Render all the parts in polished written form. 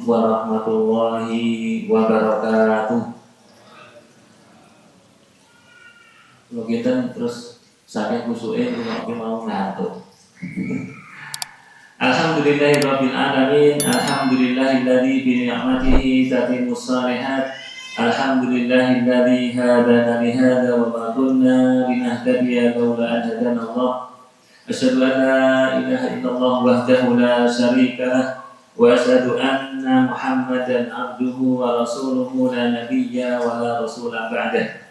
warahmatullahi wabarakatuh. Begitu terus saking kusuke mau ngantuk. Alhamdulillahirabbil alamin, alhamdulillahilladzi bi ni'matihi tatimmus shalihat. Alhamdulillahilladzi hadana li hadza wa ma kunna linahtadiya laula an hadana Allah. Asyhadu an la ilaha illallah wahdahu la syarika lah wa asyhadu anna Muhammadan abduhu wa rasuluhu la nabiyya wa la rasula ba'dah.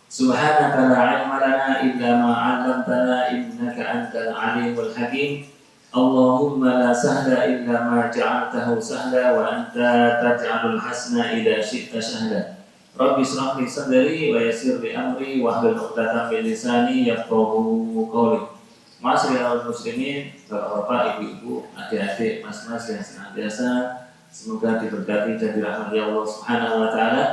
Subhanaka la ilma lana illa ma 'allamtana innaka antal alimul hakim. Allahumma la sahla illa ma ja'altahu sahla wa anta taj'alul hasna idza syi'ta sahla. Rabbi shrah li sadri wa yassir li amri wahlul 'uqdatam min lisani yafqahu qawli. Ma'asyiral muslimin, bapak-bapak, ibu-ibu, adik-adik, mas-mas yang senantiasa semoga diberkati dan dirahmati Allah Subhanahu wa taala.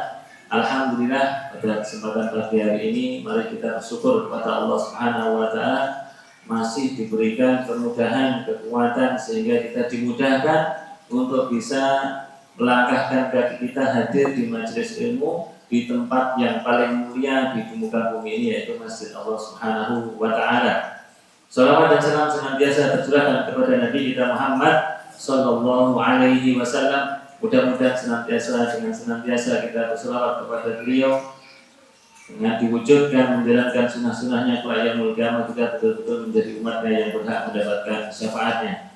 Alhamdulillah, pada kesempatan pagi hari ini mari kita bersyukur kepada Allah Subhanahu wa taala masih diberikan kemudahan, kekuatan sehingga kita dimudahkan untuk bisa melangkahkan kaki kita hadir di majelis ilmu di tempat yang paling mulia di muka bumi ini, yaitu Masjid Allah Subhanahu wa taala. Salawat dan salam senantiasa tercurahkan kepada Nabi kita Muhammad sallallahu alaihi wasallam. Mudah-mudahan dengan senantiasa kita berselawat kepada beliau dengan diwujudkan menjalankan sunnah-sunnahnya kelak yaumul qiyamah, kita betul-betul menjadi umatnya yang berhak mendapatkan syafaatnya.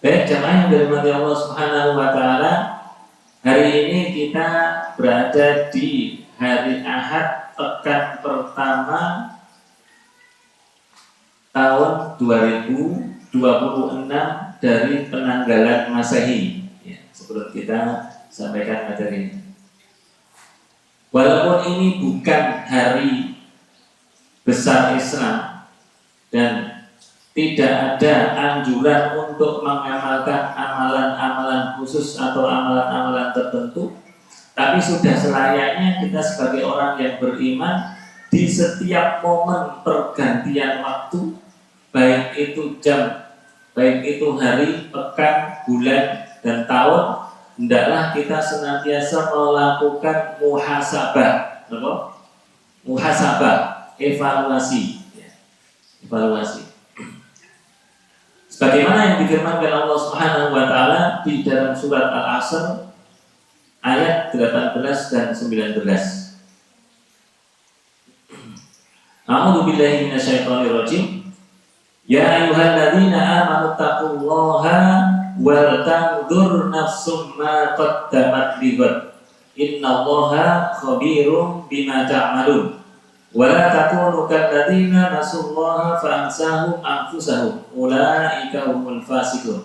Baik jamaah yang dirahmati Allah Subhanahu wa taala, hari ini kita berada di hari Ahad pekan pertama tahun 2026 dari penanggalan Masehi. Sebelum kita sampaikan materi ini, walaupun ini bukan hari besar Islam dan tidak ada anjuran untuk mengamalkan amalan-amalan khusus atau amalan-amalan tertentu, tapi sudah selayaknya kita sebagai orang yang beriman di setiap momen pergantian waktu, baik itu jam, baik itu hari, pekan, bulan, dan tahun, hendaklah kita senantiasa melakukan muhasabah, evaluasi. Sebagaimana yang difirmankan Allah Subhanahu wa taala di dalam surat Al-Asr ayat 18 dan 19. A'udzu billahi minasyaitonir rajim. Ya ayyuhalladzina amanu taqullaha wal tanzur nafsum ma qaddamat lighad. Innallaha khabirum bima ta'malun. Wa la takunu kalladzina nasullaha fa ansahum anfusahum. Ulaika humul fasiqun.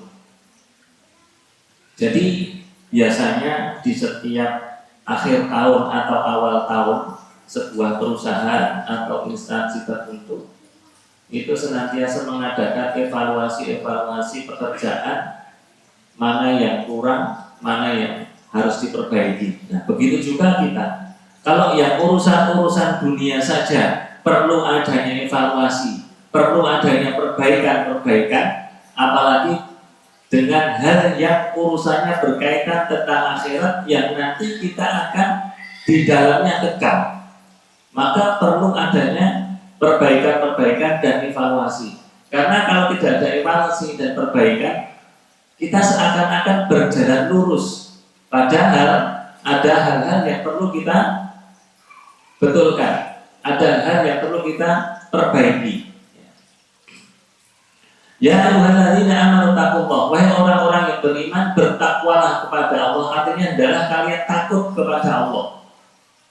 Jadi biasanya di setiap akhir tahun atau awal tahun sebuah perusahaan atau instansi tertentu itu senantiasa mengadakan evaluasi pekerjaan, mana yang kurang, mana yang harus diperbaiki. Nah, begitu juga kita. Kalau yang urusan dunia saja perlu adanya evaluasi, perlu adanya perbaikan, apalagi dengan hal yang urusannya berkaitan tentang akhirat yang nanti kita akan di dalamnya kekal, maka perlu adanya perbaikan dan evaluasi. Karena kalau tidak ada evaluasi dan perbaikan, kita seakan-akan berjalan lurus, padahal ada hal-hal yang perlu kita betulkan, ada hal yang perlu kita perbaiki. Ya ayyuhalladzina amanu taqullaha, wahai orang-orang yang beriman, bertakwalah kepada Allah. Artinya adalah kalian takut kepada Allah.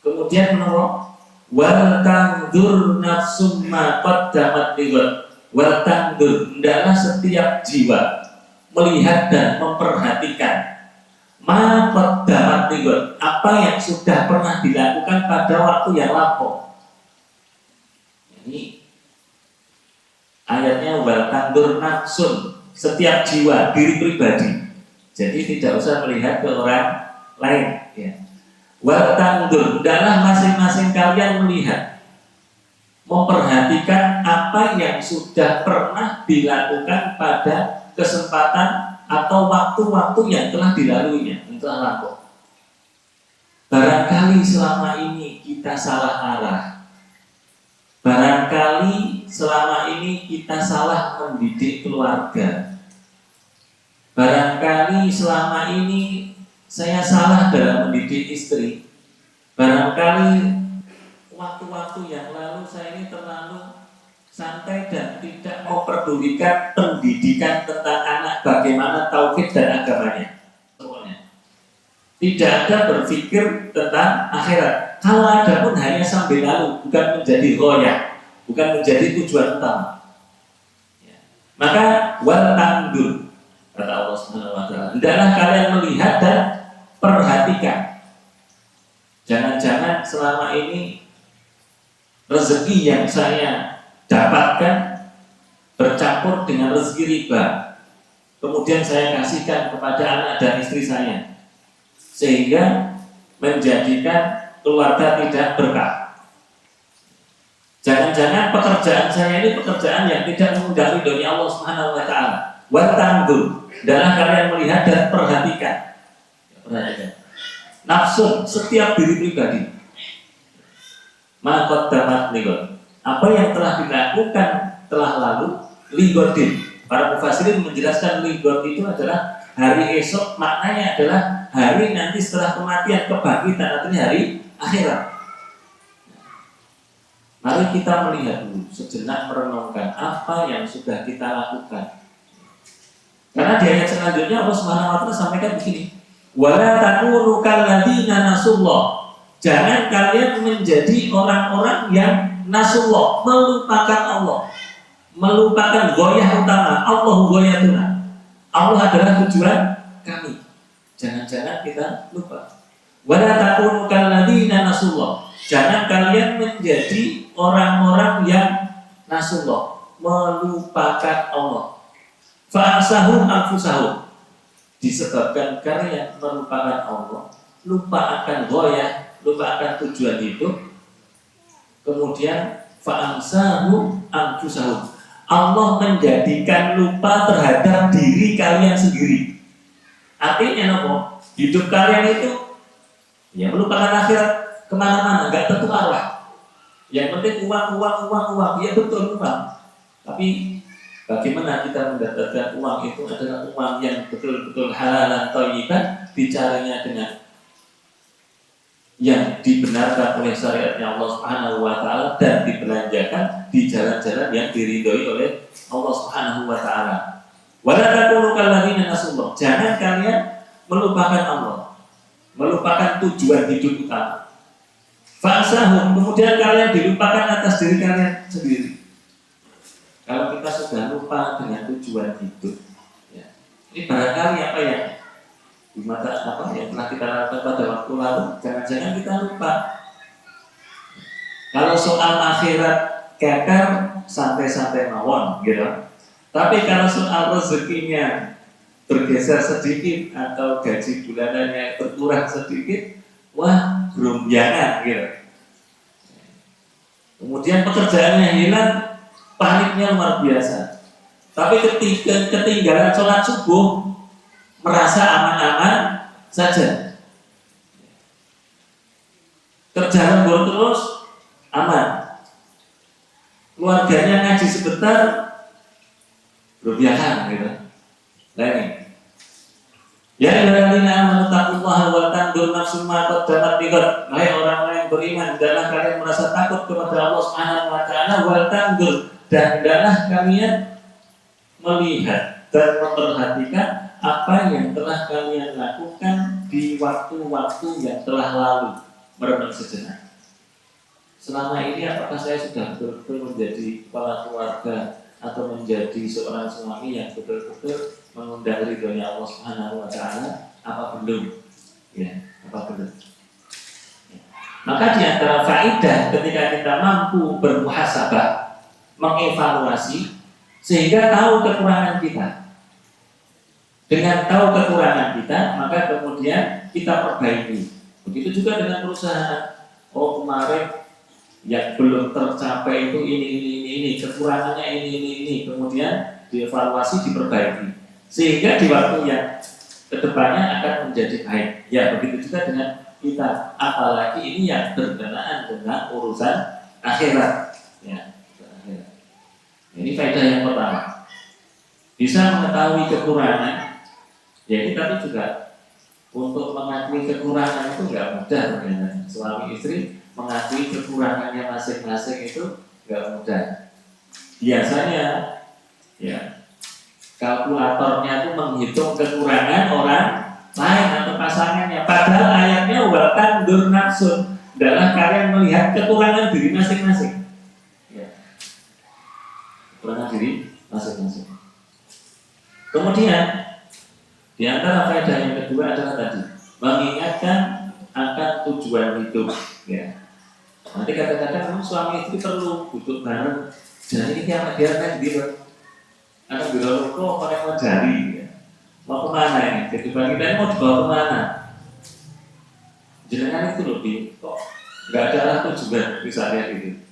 Kemudian menurut wal tanzur nafsum ma qaddamat lighad. Wal tanzur, hendaklah setiap jiwa melihat dan memperhatikan ma qaddamat lighad, apa yang sudah pernah dilakukan pada waktu yang lampau. Ini ayatnya wal tanzur nafsun, setiap jiwa, diri pribadi. Jadi tidak usah melihat ke orang lain, ya. Wal tanzur, hendaklah masing-masing kalian melihat, memperhatikan apa yang sudah pernah dilakukan pada kesempatan atau waktu-waktu yang telah dilaluinya, yang telah lampau. Barangkali selama ini kita salah arah. Barangkali selama ini kita salah mendidik keluarga. Barangkali selama ini saya salah dalam mendidik istri. Barangkali waktu-waktu yang lalu saya ini terlalu santai dan tidak memperdulikan pendidikan tentang anak, bagaimana tauhid dan agamanya. Tidak ada berpikir tentang akhirat. Kalau ada pun hanya sambil lalu, bukan menjadi ghoyah, bukan menjadi tujuan utama. Maka wal tandur, kata Allah Subhanahu wa taala, hendaklah kalian melihat dan perhatikan. Jangan-jangan selama ini rezeki yang saya dapatkan bercampur dengan rezeki riba, kemudian saya kasihkan kepada anak dan istri saya, sehingga menjadikan keluarga tidak berkah. Jangan-jangan pekerjaan saya ini pekerjaan yang tidak mengundang ridhonya Allah Subhanahu wa taala. Wa tandur, adalah kalian melihat dan perhatikan. Nafsun, setiap diri pribadi. Maqad damat ligon. Apa yang telah dilakukan telah lalu ligodin. Para mufassirin menjelaskan ligon itu adalah hari esok, maknanya adalah hari nanti setelah kematian, kebangkitan, artinya hari akhirat. Mari kita melihat dulu, sejenak merenungkan apa yang sudah kita lakukan. Karena di ayat selanjutnya Allah Subhanahu wa taala sampaikan begini, wala takunu kalladzina nasullah. Jangan kalian menjadi orang-orang yang nasullah, melupakan Allah, melupakan ghoyah utama. Allah ghoyatuna, Allah adalah tujuan kami. Jangan-jangan kita lupa. Wala takunu kalladzina nasullah. Jangan kalian menjadi orang-orang yang nasullah, melupakan Allah. Fa'asahum anfusahum. Disebabkan kalian melupakan Allah, lupa akan ghoyah, lupa akan tujuan hidup, kemudian fa'asahum anfusahum. Allah menjadikan lupa terhadap diri kalian sendiri. Artinya apa? Hidup kalian itu ya melupakan akhirat, kemana-mana, nggak tentu arah. Yang penting uang. Ya betul uang. Tapi bagaimana kita mendapatkan uang itu adalah uang yang betul-betul halal dan thayyiban, bicaranya dengan yang dibenarkan oleh syariatnya Allah Subhanahu wa taala dan dibelanjakan di jalan-jalan yang diridhoi oleh Allah Subhanahu wa taala. Wala takunu kalladzina nasullah. Jangan kalian melupakan Allah, melupakan tujuan hidup utama. Fa'asahum, kemudian kalian dilupakan atas diri kalian sendiri. Kalau kita sudah lupa dengan tujuan hidup, ya, ini barangkali apa yang di mata apa yang telah kita lakukan pada waktu lalu, jangan-jangan kita lupa. Kalau soal akhirat kekar santai-santai mawon, gitu. Tapi kalau soal rezekinya bergeser sedikit atau gaji bulanannya berkurang sedikit, wah gerombolan gitu. Kemudian pekerjaannya hilang, paniknya luar biasa. Tapi ketika ketinggalan sholat subuh, merasa aman-aman saja. Kerja lembur terus, aman. Keluarganya ngaji sebentar, berbiakan gitu. Nah ini. Ya ayyuhalladzina amanu taqullaha wa tanzur nafsum ma qaddamat lighad. Hai orang-orang yang beriman, hendaklah kalian merasa takut kepada Allah Subhanahu wa taala, wa tanzur, dan hendaklah kalian melihat dan memperhatikan apa yang telah kalian lakukan di waktu-waktu yang telah lalu. Merenung sejenak. Selama ini apakah saya sudah betul-betul menjadi kepala keluarga atau menjadi seorang suami yang betul-betul mengundang ridhonya Allah Subhanahu wa taala, apa belum? Ya, apa belum? Ya. Maka di antara faedah ketika kita mampu bermuhasabah, mengevaluasi sehingga tahu kekurangan kita. Dengan tahu kekurangan kita, maka kemudian kita perbaiki. Begitu juga dengan perusahaan. Oh, kemarin yang belum tercapai itu ini, kekurangannya ini, kemudian dievaluasi, diperbaiki. sehingga di waktu yang kedepannya akan menjadi baik. Ya begitu juga dengan kita, apalagi ini yang berkenaan dengan urusan akhirat. Ya, akhirat. Ini faedah yang pertama. Bisa mengetahui kekurangan. Jadi tapi juga untuk mengakui kekurangan itu nggak mudah ternyata. Suami istri mengakui kekurangannya masing-masing itu nggak mudah. Biasanya ya kalkulatornya itu menghitung kekurangan orang lain atau pasangannya. Padahal ayatnya wa tandur nafsun, adalah kalian melihat kekurangan diri masing-masing. Ya. Kekurangan diri masing-masing. Kemudian di antara faedah yang kedua adalah tadi mengingatkan akan tujuan hidup. Ya. Nanti kadang-kadang suami istri perlu duduk bareng. Jadi ini yang biarkan gitu. Anak bilang kok orang mau cari, ya. Mau kemana ini? Kehidupan kita ini mau dibawa kemana? Jangan itu loh, kok nggak ada arah tujuan misalnya gitu.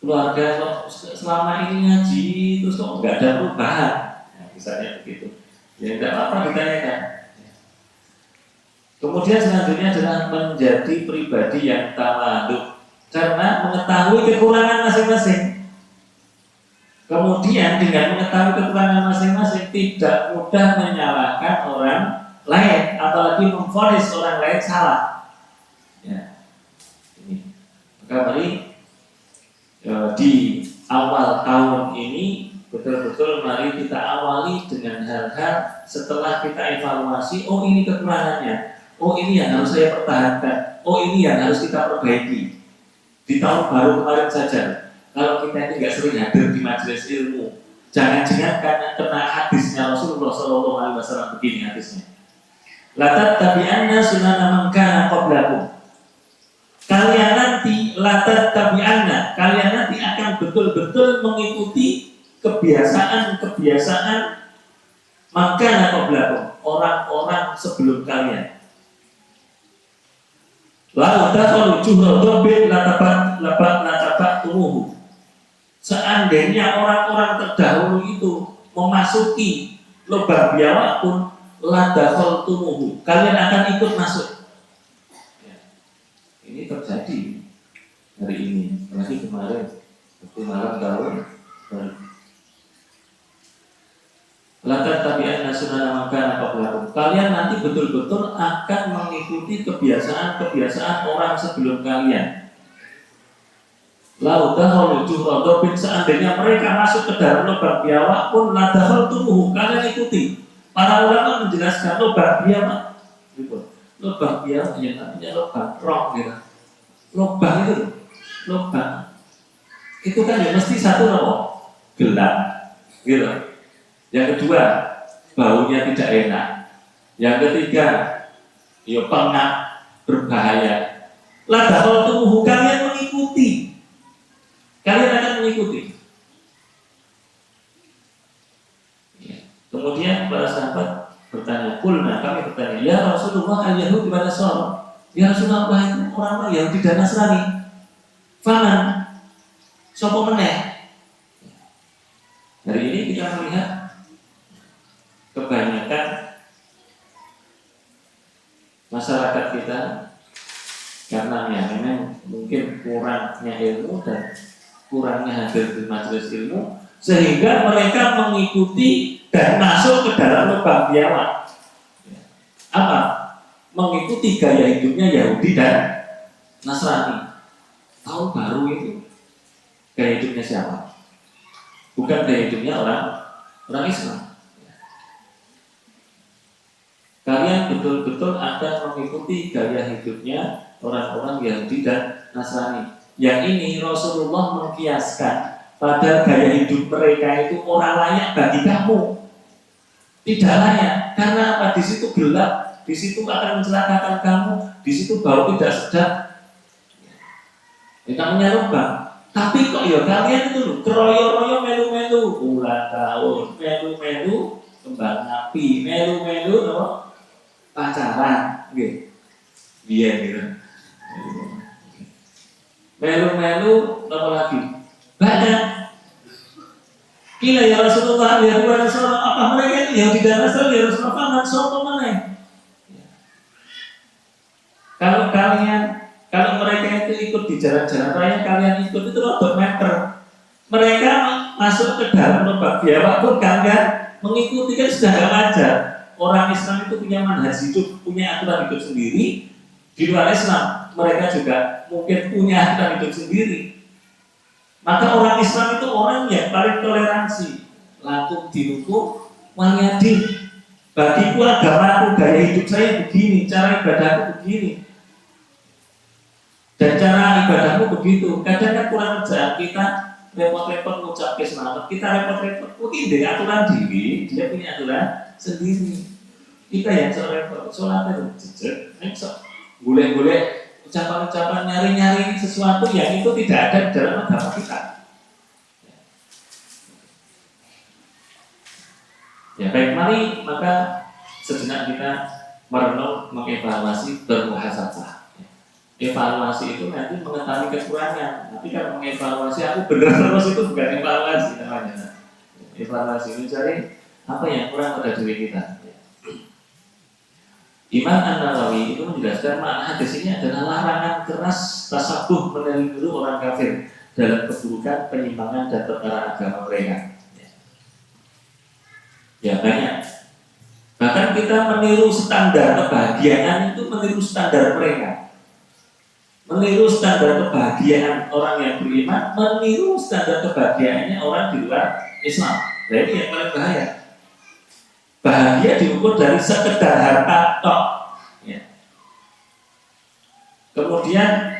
Keluarga kok selama ini ngaji terus kok nggak ada perubahan, nah, misalnya begitu. Ya tidak apa-apa ditanyakan. Kemudian selanjutnya adalah menjadi pribadi yang tawadhu karena mengetahui kekurangan masing-masing. Kemudian dengan mengetahui kekurangan masing-masing tidak mudah menyalahkan orang lain, apalagi memvonis orang lain salah. Ya. Ini. Maka mari di awal tahun ini betul-betul mari kita awali dengan hal-hal setelah kita evaluasi. Oh ini kekurangannya. Oh ini yang harus saya pertahankan. Oh ini yang harus kita perbaiki. Di tahun baru kemarin saja. Kalau kita ini nggak sering hadir di majelis ilmu, jangan-jangan karena kena hadisnya Rasulullah SAW begini hadisnya. Latat tabi'anna sunana man kana qablakum. Kalian nanti kalian nanti akan betul-betul mengikuti kebiasaan-kebiasaan man kana qablakum, orang-orang sebelum kalian. Lalu dakhalu juhra latabat tumuhu. Seandainya orang-orang terdahulu itu memasuki lubang biawak pun ladakhal tumuhu, kalian akan ikut masuk. Ya. Ini terjadi hari ini, lagi kemarin waktu malam tahun baru. Latat tabi'anna sunana man kana qablakum. Kalian nanti betul-betul akan mengikuti kebiasaan-kebiasaan orang sebelum kalian. Laudahul juhrodobin, seandainya mereka masuk ke dalam lubang biawak pun ladahul tumuhu, kalian ikuti. Para ulama menjelaskan lubang biawak, lubang biawak yang namanya lubang rong, gitu. Lubang itu, lubang itu kan ya mesti satu loh, gelap, gitu. Yang kedua, baunya tidak enak. Yang ketiga, ya pengap, berbahaya. Ladahul tumuhu, kalian mengikuti. Kalian akan mengikuti. Ya. Kemudian para sahabat bertanya, kulna, kami bertanya, ya Rasulullah al-Yahudi wa Nasara. Ya Rasulullah, itu orang-orang Yahudi dan Nasrani. Faman, sopo meneh. Hari ini kita melihat kebanyakan masyarakat kita karena memang mungkin kurangnya ilmu dan kurangnya hadir di majelis ilmu, sehingga mereka mengikuti dan masuk ke dalam lubang biawak. Apa? Mengikuti gaya hidupnya Yahudi dan Nasrani. Tahun baru itu gaya hidupnya siapa? Bukan gaya hidupnya orang Islam. Kalian betul-betul akan mengikuti gaya hidupnya orang-orang Yahudi dan Nasrani. Yang ini Rasulullah mengkiaskan pada gaya hidup mereka itu orang layak bagi kamu. Tidak layak, karena apa? Di situ gelap, di situ akan mencelakakan kamu, di situ bau tidak sedap. Itu namanya lubang. Tapi kok ya kalian itu keroyo-royo melu-melu ulang tahun, melu-melu kembang api, melu-melu pacaran, gitu. Biar gitu. Melu-melu apa lagi? Banyak. Kila ya Rasulullah, ya Rasulullah, apa mereka itu Yahudi dan Nasrani? Ya Rasulullah, man sopo mana? Kalau mereka itu ikut di jalan-jalan raya, kalian ikut itu robot meter. Mereka masuk ke dalam lubang biawak pun kalian mengikuti, kan sudah gak wajar. Orang Islam itu punya manhaj hidup, punya aturan hidup sendiri. Di luar Islam, mereka juga mungkin punya aturan hidup sendiri. Maka orang Islam itu orang yang paling toleransi. Lakum dinukum waliyadin. Bagiku agamaku, gaya hidup saya begini, cara ibadahku begini, dan cara ibadahmu begitu. Kadang kan kurang kerjaan kita, repot-repot ngucap selamat, kita repot-repot mungkin dia aturan diri, dia punya aturan sendiri. Kita yang repot, sholat itu jejak, boleh-boleh ucapan-ucapan nyari-nyari sesuatu yang itu tidak ada di dalam agama kita. Ya baik, mari maka sejenak kita merenung, mengevaluasi, bermuhasabah. Evaluasi itu nanti mengetahui kekurangan. Tapi kalau mengevaluasi aku benar terus itu bukan evaluasi namanya. Evaluasi mencari apa yang kurang pada diri kita. Imam An-Nawawi itu menjelaskan makna hadis ini adalah larangan keras tasabuh meniru orang kafir dalam keburukan, penyimpangan dan perkara agama mereka. Ya banyak. Bahkan kita meniru standar kebahagiaan itu meniru standar mereka. Meniru standar kebahagiaan orang yang beriman, meniru standar kebahagiaannya orang di luar Islam. Nah ini yang paling bahaya. Bahagia diukur dari sekedar harta tok. Ya. Kemudian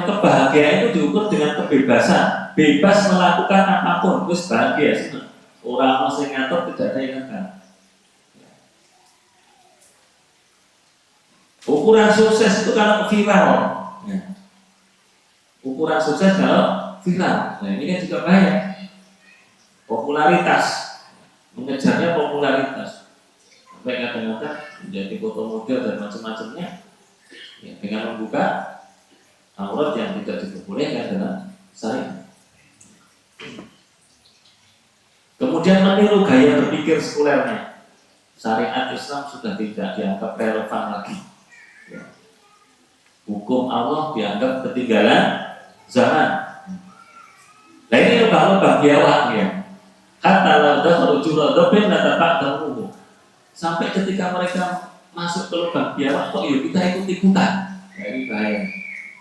kebahagiaan itu diukur dengan kebebasan, bebas melakukan apapun, terus bahagia sih. Orang masih ngatur tidak ada yang akan. Ukuran sukses itu kalau viral. Ya. Ukuran sukses kalau viral. Nah ini kan juga bahaya. Popularitas, mengejarnya popularitas. Sampai kadang-kadang menjadi foto model dan macam-macamnya. Ya, dengan membuka aurat yang tidak diperbolehkan dalam syariat. Kemudian meniru gaya berpikir sekulernya. Syariat Islam sudah tidak dianggap relevan lagi. Ya. Hukum Allah dianggap ketinggalan zaman. Nah ini lubang-lubang biawak ya. Hatta laudah merujur dobin dan tak tahu. Sampai ketika mereka masuk ke lubang biawak, kok yuk kita ikut-ikutan. Nah, ini bahaya.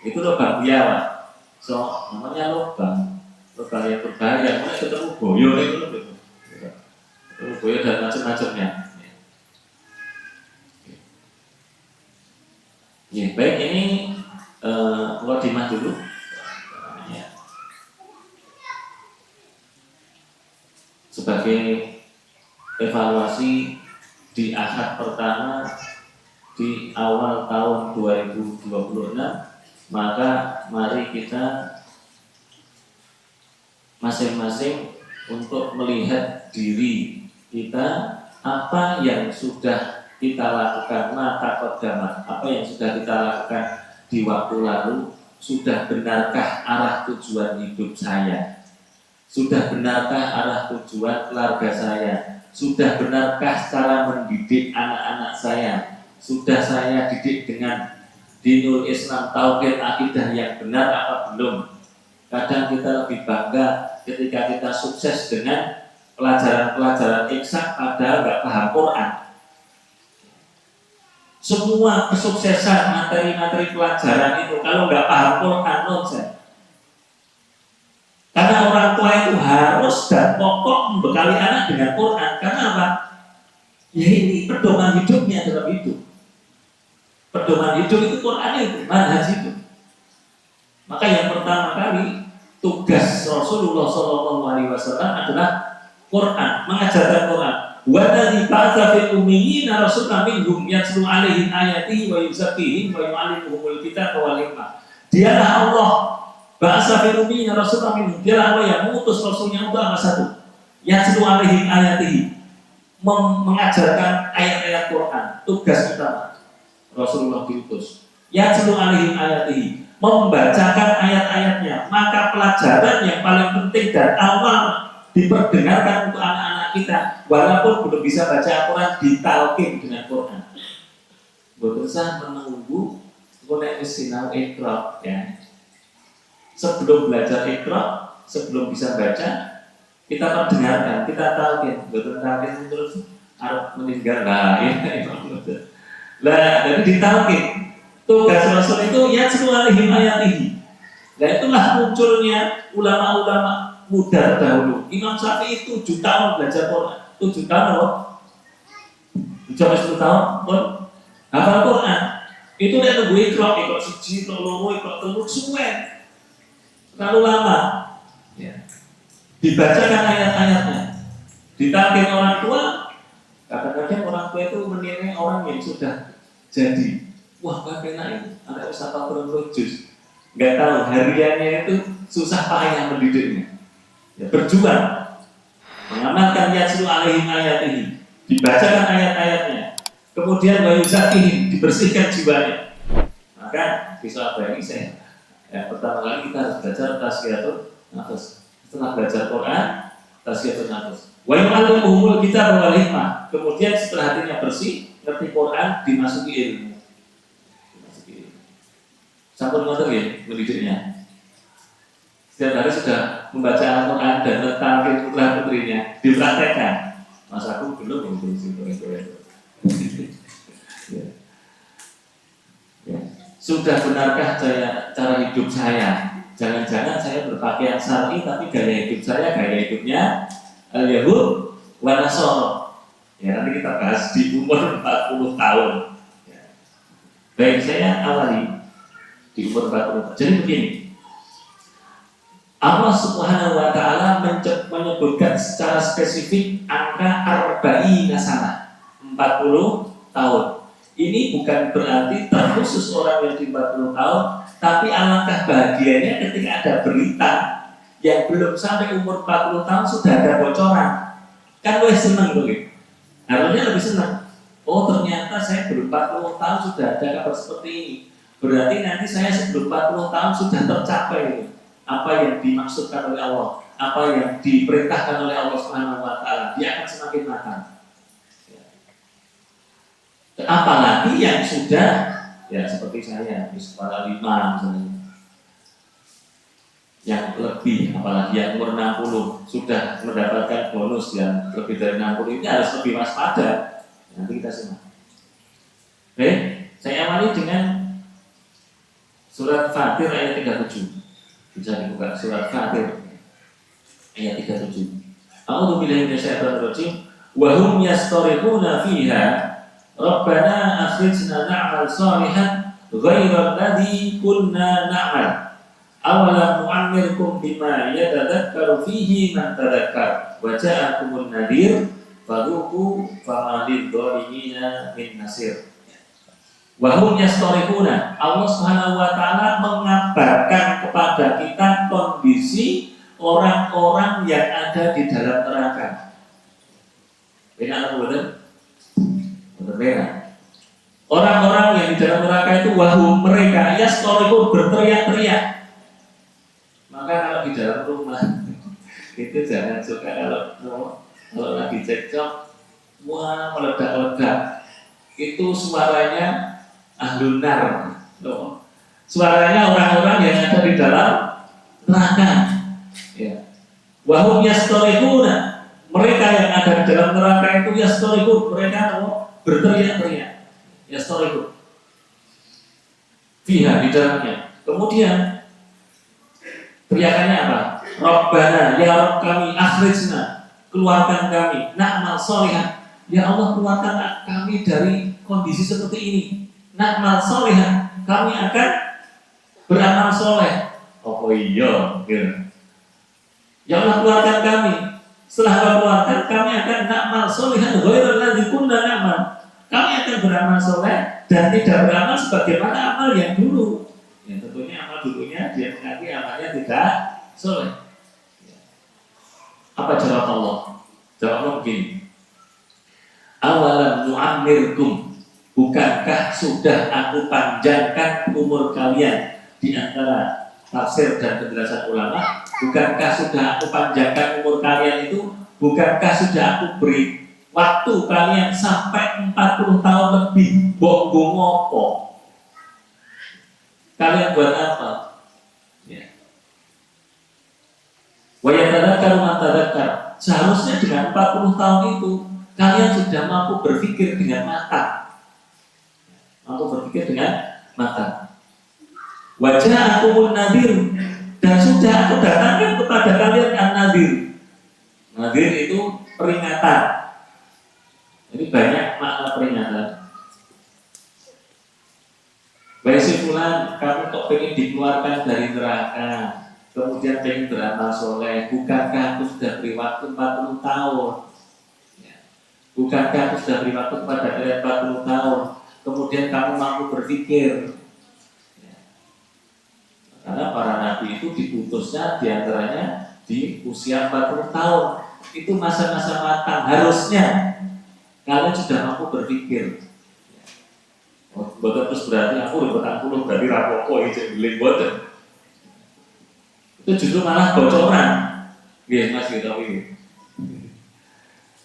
Itu lubang biawak. So namanya lubang yang berbahaya. Mulai ketemu boyo itu loh. Ketemu boyo dan macam-macamnya. Ya, baik ini mukadimah dulu. Sebagai evaluasi di Ahad pertama di awal tahun 2026, maka mari kita masing-masing untuk melihat diri kita, apa yang sudah kita lakukan mata kodamat, apa yang sudah kita lakukan di waktu lalu, sudah benarkah arah tujuan hidup saya? Sudah benarkah arah tujuan keluarga saya? Sudah benarkah cara mendidik anak-anak saya? Sudah saya didik dengan dinul Islam, tauhid, akidah yang benar apa belum? Kadang kita lebih bangga ketika kita sukses dengan pelajaran-pelajaran eksak padahal nggak paham Quran. Semua kesuksesan materi-materi pelajaran itu kalau nggak paham Quran nonsen. Karena orang tua itu harus dan pokok membekali anak dengan Quran. Karena apa? Ya ini pedoman hidupnya dalam hidup. Pedoman hidup itu Quran itu, manhaj itu. Maka yang pertama kali tugas Rasulullah SAW adalah Quran, mengajarkan Quran. Wa alladzi ba'atsa fil ummiyina rasulan minhum yatlu 'alaihim ayatihi wa yuzakkihim wa yu'allimuhumul kitaba wal hikmah. Dialah Allah ba'atsa fil ummiyina rasulan minhum. Dialah Allah yang mengutus rasulnya untuk apa? Satu, yatlu 'alaihim ayatihi, mengajarkan ayat-ayat Quran. Tugas utama Rasulullah diutus. Yatlu 'alaihim ayatihi membacakan ayat-ayatnya, maka pelajaran yang paling penting dan awal diperdengarkan untuk anak-anak kita, walaupun belum bisa baca Al-Quran, ditalkin dengan Quran. Berusaha menunggu mulai sinau Iqra, ya. Sebelum belajar Iqra, sebelum bisa baca, kita perdengarkan, kita talkin, betul talkin terus harus meninggal lah, ya. Lah, jadi ditalkin. Tugas Rasul itu yatlu alaihim ayatihi. Nah itulah munculnya ulama-ulama muda dahulu. Imam Syafi'i 7 tahun belajar Quran. 7 tahun loh. 10 tahun pun hafal Quran. Itu dia nunggu Iqra siji, Iqra loro, Iqra telu, suwe. Terlalu lama. Ya. Dibacakan ayat-ayatnya. Ditalkin orang tua. Kadang-kadang orang tua itu menilai orang yang sudah jadi, wah bagaimana ini anak usaha Quran juz. Nggak tahu hariannya itu susah payah mendidiknya. Ya, berjuang mengamalkan yatlu alaihim ayatihi, dibacakan ayat-ayatnya, kemudian wa yuzakihim, dibersihkan jiwanya. Maka bisa apa ini saya pertama kali kita harus belajar tazkiyatun nafs. Setelah belajar Quran, tazkiyatun nafs. Wa yu'allimuhumul kitab wal hikmah. Kemudian setelah hatinya bersih, ngerti Quran, dimasuki ilmu. Sampun ngoten nggih pendidiknya. Setiap hari sudah membaca Al-Quran dan mentalkin putra-putrinya, dipraktekkan. Mas aku belum itu. Ya. Sudah benarkah cara hidup saya? Jangan-jangan saya berpakaian syar'i tapi gaya hidup saya gaya hidupnya al-Yahud wa Nasara. Ya, nanti kita bahas di umur 40 tahun. Ya. Baik, saya awali di umur 40. Jadi begini, Allah Subhanahu wa Ta'ala menyebutkan secara spesifik angka arba'ina sana, 40 tahun. Ini bukan berarti terkhusus orang yang di 40 tahun, tapi alangkah bahagianya ketika ada berita yang belum sampai umur 40 tahun sudah ada bocoran. Kan lebih senang tuh, harusnya lebih senang. Oh ternyata saya belum 40 tahun sudah ada kabar seperti ini. Berarti nanti saya sebelum 40 tahun sudah tercapai apa yang dimaksudkan oleh Allah, apa yang diperintahkan oleh Allah Subhanahu wa Ta'ala. Dia akan semakin matang. Apalagi yang sudah, ya seperti saya, kepala 5 misalnya, yang lebih, apalagi yang umur 60 sudah mendapatkan bonus yang lebih dari 60, ini harus lebih waspada. Nanti kita simak. Oke, saya awali dengan surat Fatir ayat 37. Bisa dibuka surat Fatir ayat 37. A'udzu billahi minasyaitonir rajim. Wa hum yastarihuna fiha Rabbana akhrijna na'mal salihan ghairal ladzi kunna na'mal. Awalam nu'ammirkum bima yatadakkaru fihi man tadakkar wa ja'akumun nadhir fadhuqu fama lidh-dhalimina min nasir. Wa hum yastarihuna, Allah Subhanahu wa Ta'ala mengabarkan kepada kita kondisi orang-orang yang ada di dalam neraka. Benar betul? Berbeda. Orang-orang yang di dalam neraka itu wahum mereka yastorihun berteriak-teriak. Maka kalau di dalam rumah itu jangan suka kalau lagi cekcok, wah meledak-ledak. Itu suaranya ahlun nar. Suaranya orang-orang yang ada di dalam neraka. Ya. Wahum yastorihuna, mereka yang ada di dalam neraka itu yastorihun, mereka berteriak-teriak, yastoriku fiha, di dalamnya. Kemudian teriakannya apa? Rabbana, ya Rabb kami, akhrijna, keluarkan kami, na'mal sholihan, ya Allah keluarkan kami dari kondisi seperti ini. Na'mal sholihan, kami akan beramal soleh. Oh iya, gitu. Ya Allah keluarkan kami. Setelah keluarkan kami akan na'mal sholihan ghairal ladzi kunna na'mal. Kami akan beramal soleh dan tidak beramal sebagaimana amal yang dulu. Ya, tentunya amal dulunya dia mengakui amalnya tidak soleh. Apa jawab Allah? Jawab Allah begini. Awalam nu'ammirkum, bukankah sudah aku panjangkan umur kalian di antara tafsir dan penjelasan ulama, bukankah sudah aku panjangkan umur kalian itu, bukankah sudah aku beri waktu kalian sampai 40 tahun lebih, bongbong ngopo? Kalian buat apa? Ya. Wayatadakar matadakar. Seharusnya dengan 40 tahun itu kalian sudah mampu berpikir dengan matang. Mampu berpikir dengan matang. Wajah aku nadir, dan sudah aku datangkan kepada kalian an-nadir. Nadir itu peringatan. Ini banyak makna peringatan. Baik si fulan, kamu kok pengen dikeluarkan dari neraka, kemudian pengen beramal soleh, bukankah aku sudah beri waktu 40 tahun? Bukankah aku sudah beri waktu kepada kalian 40 tahun? Kemudian kamu mampu berpikir. Karena para nabi itu diputusnya diantaranya di usia 40 tahun. Itu masa-masa matang. Harusnya kalian sudah mampu berpikir. Boten terus berarti aku udah 40 berarti rapopo itu beli boten. Itu justru malah bocoran. Iya mas kita ini.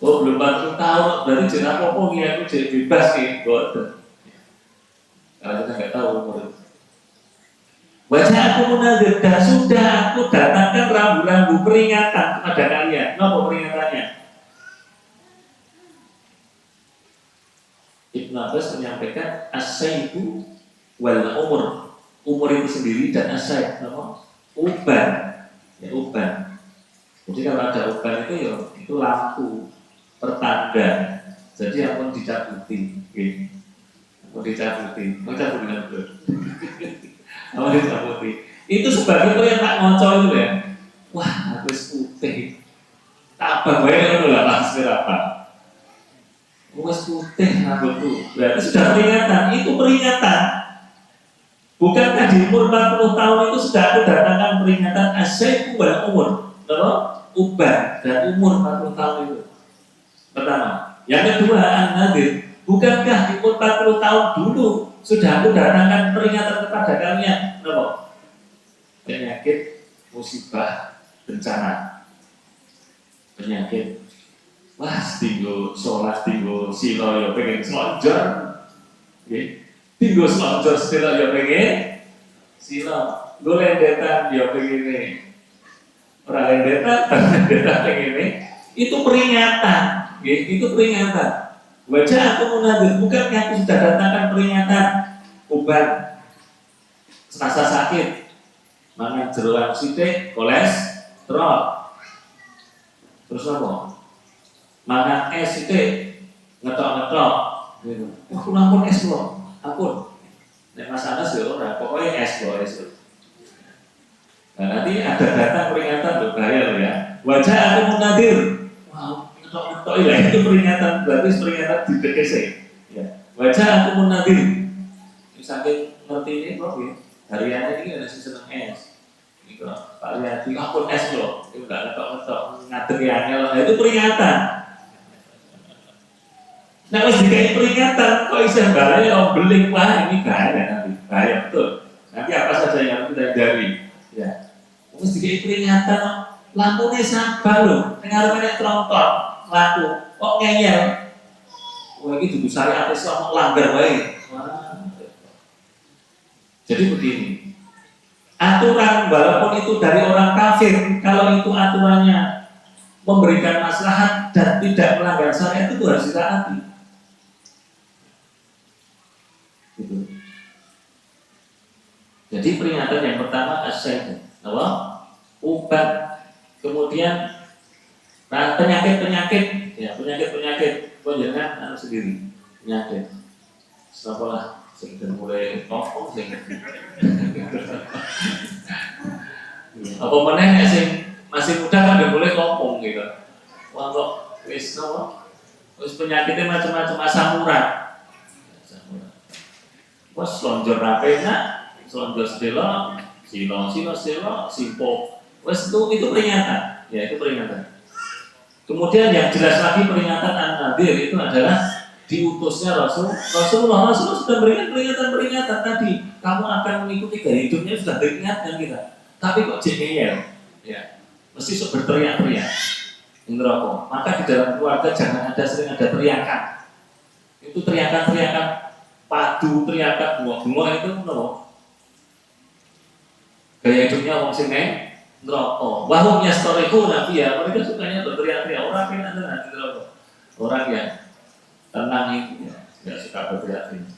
Oh belum 40 tahun berarti jadi rapopo ya aku jadi bebas nih boten. Kalau kita nggak tahu umur. Wajah aku munazir, dan sudah aku datangkan rambu-rambu peringatan kepada kalian. Apa peringatannya? Ibnu Abbas menyampaikan as-sayyidu wal umur. Umur itu sendiri dan as-sayyid, uban. Ya uban. Jadi kalau ada uban itu ya itu lampu pertanda. Jadi akan dicabuti. Akan dicabuti. Mau cabut dengan betul. Akan dicabuti. Itu sebagai perintah ngoco itu ya. Wah, aku putih. Apa bayar itu lah pasti apa? Wes putih rambutku. Berarti sudah peringatan. Itu peringatan. Bukankah di umur 40 tahun itu sudah aku datangkan peringatan asyaiku wal umur. Uban dan umur 40 tahun itu. Pertama. Yang kedua, an-nadir. Bukankah di umur 40 tahun dulu sudah aku datangkan peringatan kepada kalian. Penyakit, musibah, bencana. Penyakit. Wah, tinggal sholat, tinggal silo, ya pengen selonjor. Tinggal selonjor silo, ya pengen silo. Gue lendetan, ya pengen ini. Orang lendetan pengen ini. Itu peringatan. Itu peringatan. Wajah aku munazir, bukankah aku sudah datangkan peringatan obat serasa sakit, mangan jeroan sidik, kolesterol. Terus apa? Makan es sidik, ngetok-ngetok. Aku nampun es loh, ampun. Nek Mas Anas ya ora, pokoknya es loh, es loh. Nah, nanti ada data peringatan loh, bahaya loh ya. Wajah aku munazir. Wow, ngetok-ngetok ya, itu peringatan, berarti peringatan di DKC. Ya. Wajah aku munazir. Saking ngerti ini kok ya. Hariannya ini ada seneng es. Gitu. Pak Lihat, ampun es loh. Itu enggak ngetok-ngetok, ngadeg ya. Itu peringatan. Nah, harus dikai peringatan, kok bisa bahaya, beling, wah ini bahaya nanti, bahaya betul. Nanti apa saja yang harus kita hindari, ya. Harus dikai peringatan, lampunya sabar loh, dengar banyak tronton, laku, kok ngeyel. Wah ini duduk syariat Islam, langgar baik. Jadi begini, aturan walaupun itu dari orang kafir, kalau itu aturannya memberikan maslahat dan tidak melanggar syariat itu harus ditaati. Gitu. Jadi peringatan yang pertama asyik, obat, kemudian penyakit, ya penyakit, kok jangan anak sendiri penyakit. Setelah sudah mulai ngomong sih. Apa meneh sih masih muda kan udah boleh ngomong gitu. Wah kok wis penyakitnya macam-macam asam urat. Wes selonjor rapena, selonjor sedelo, silo, simpo. Wes itu peringatan, ya itu peringatan. Kemudian yang jelas lagi peringatan an-nadir itu adalah diutusnya Rasulullah sudah berikan peringatan tadi, kamu akan mengikuti gaya hidupnya, sudah diingatkan kita. Tapi kok jengkel, ya, mesti berteriak-teriak, ngerokok. Maka di dalam keluarga jangan sering ada teriakan. Itu teriakan padu, teriakan bunga-bunga itu ngerokok. Gaya hidupnya orang sini ngerokok. Wahum yastoriku nabi ya, mereka sukanya berteriak-teriak. Orang yang nanti ngerokok, orang yang tenang itu ya, tidak suka berteriak-teriak.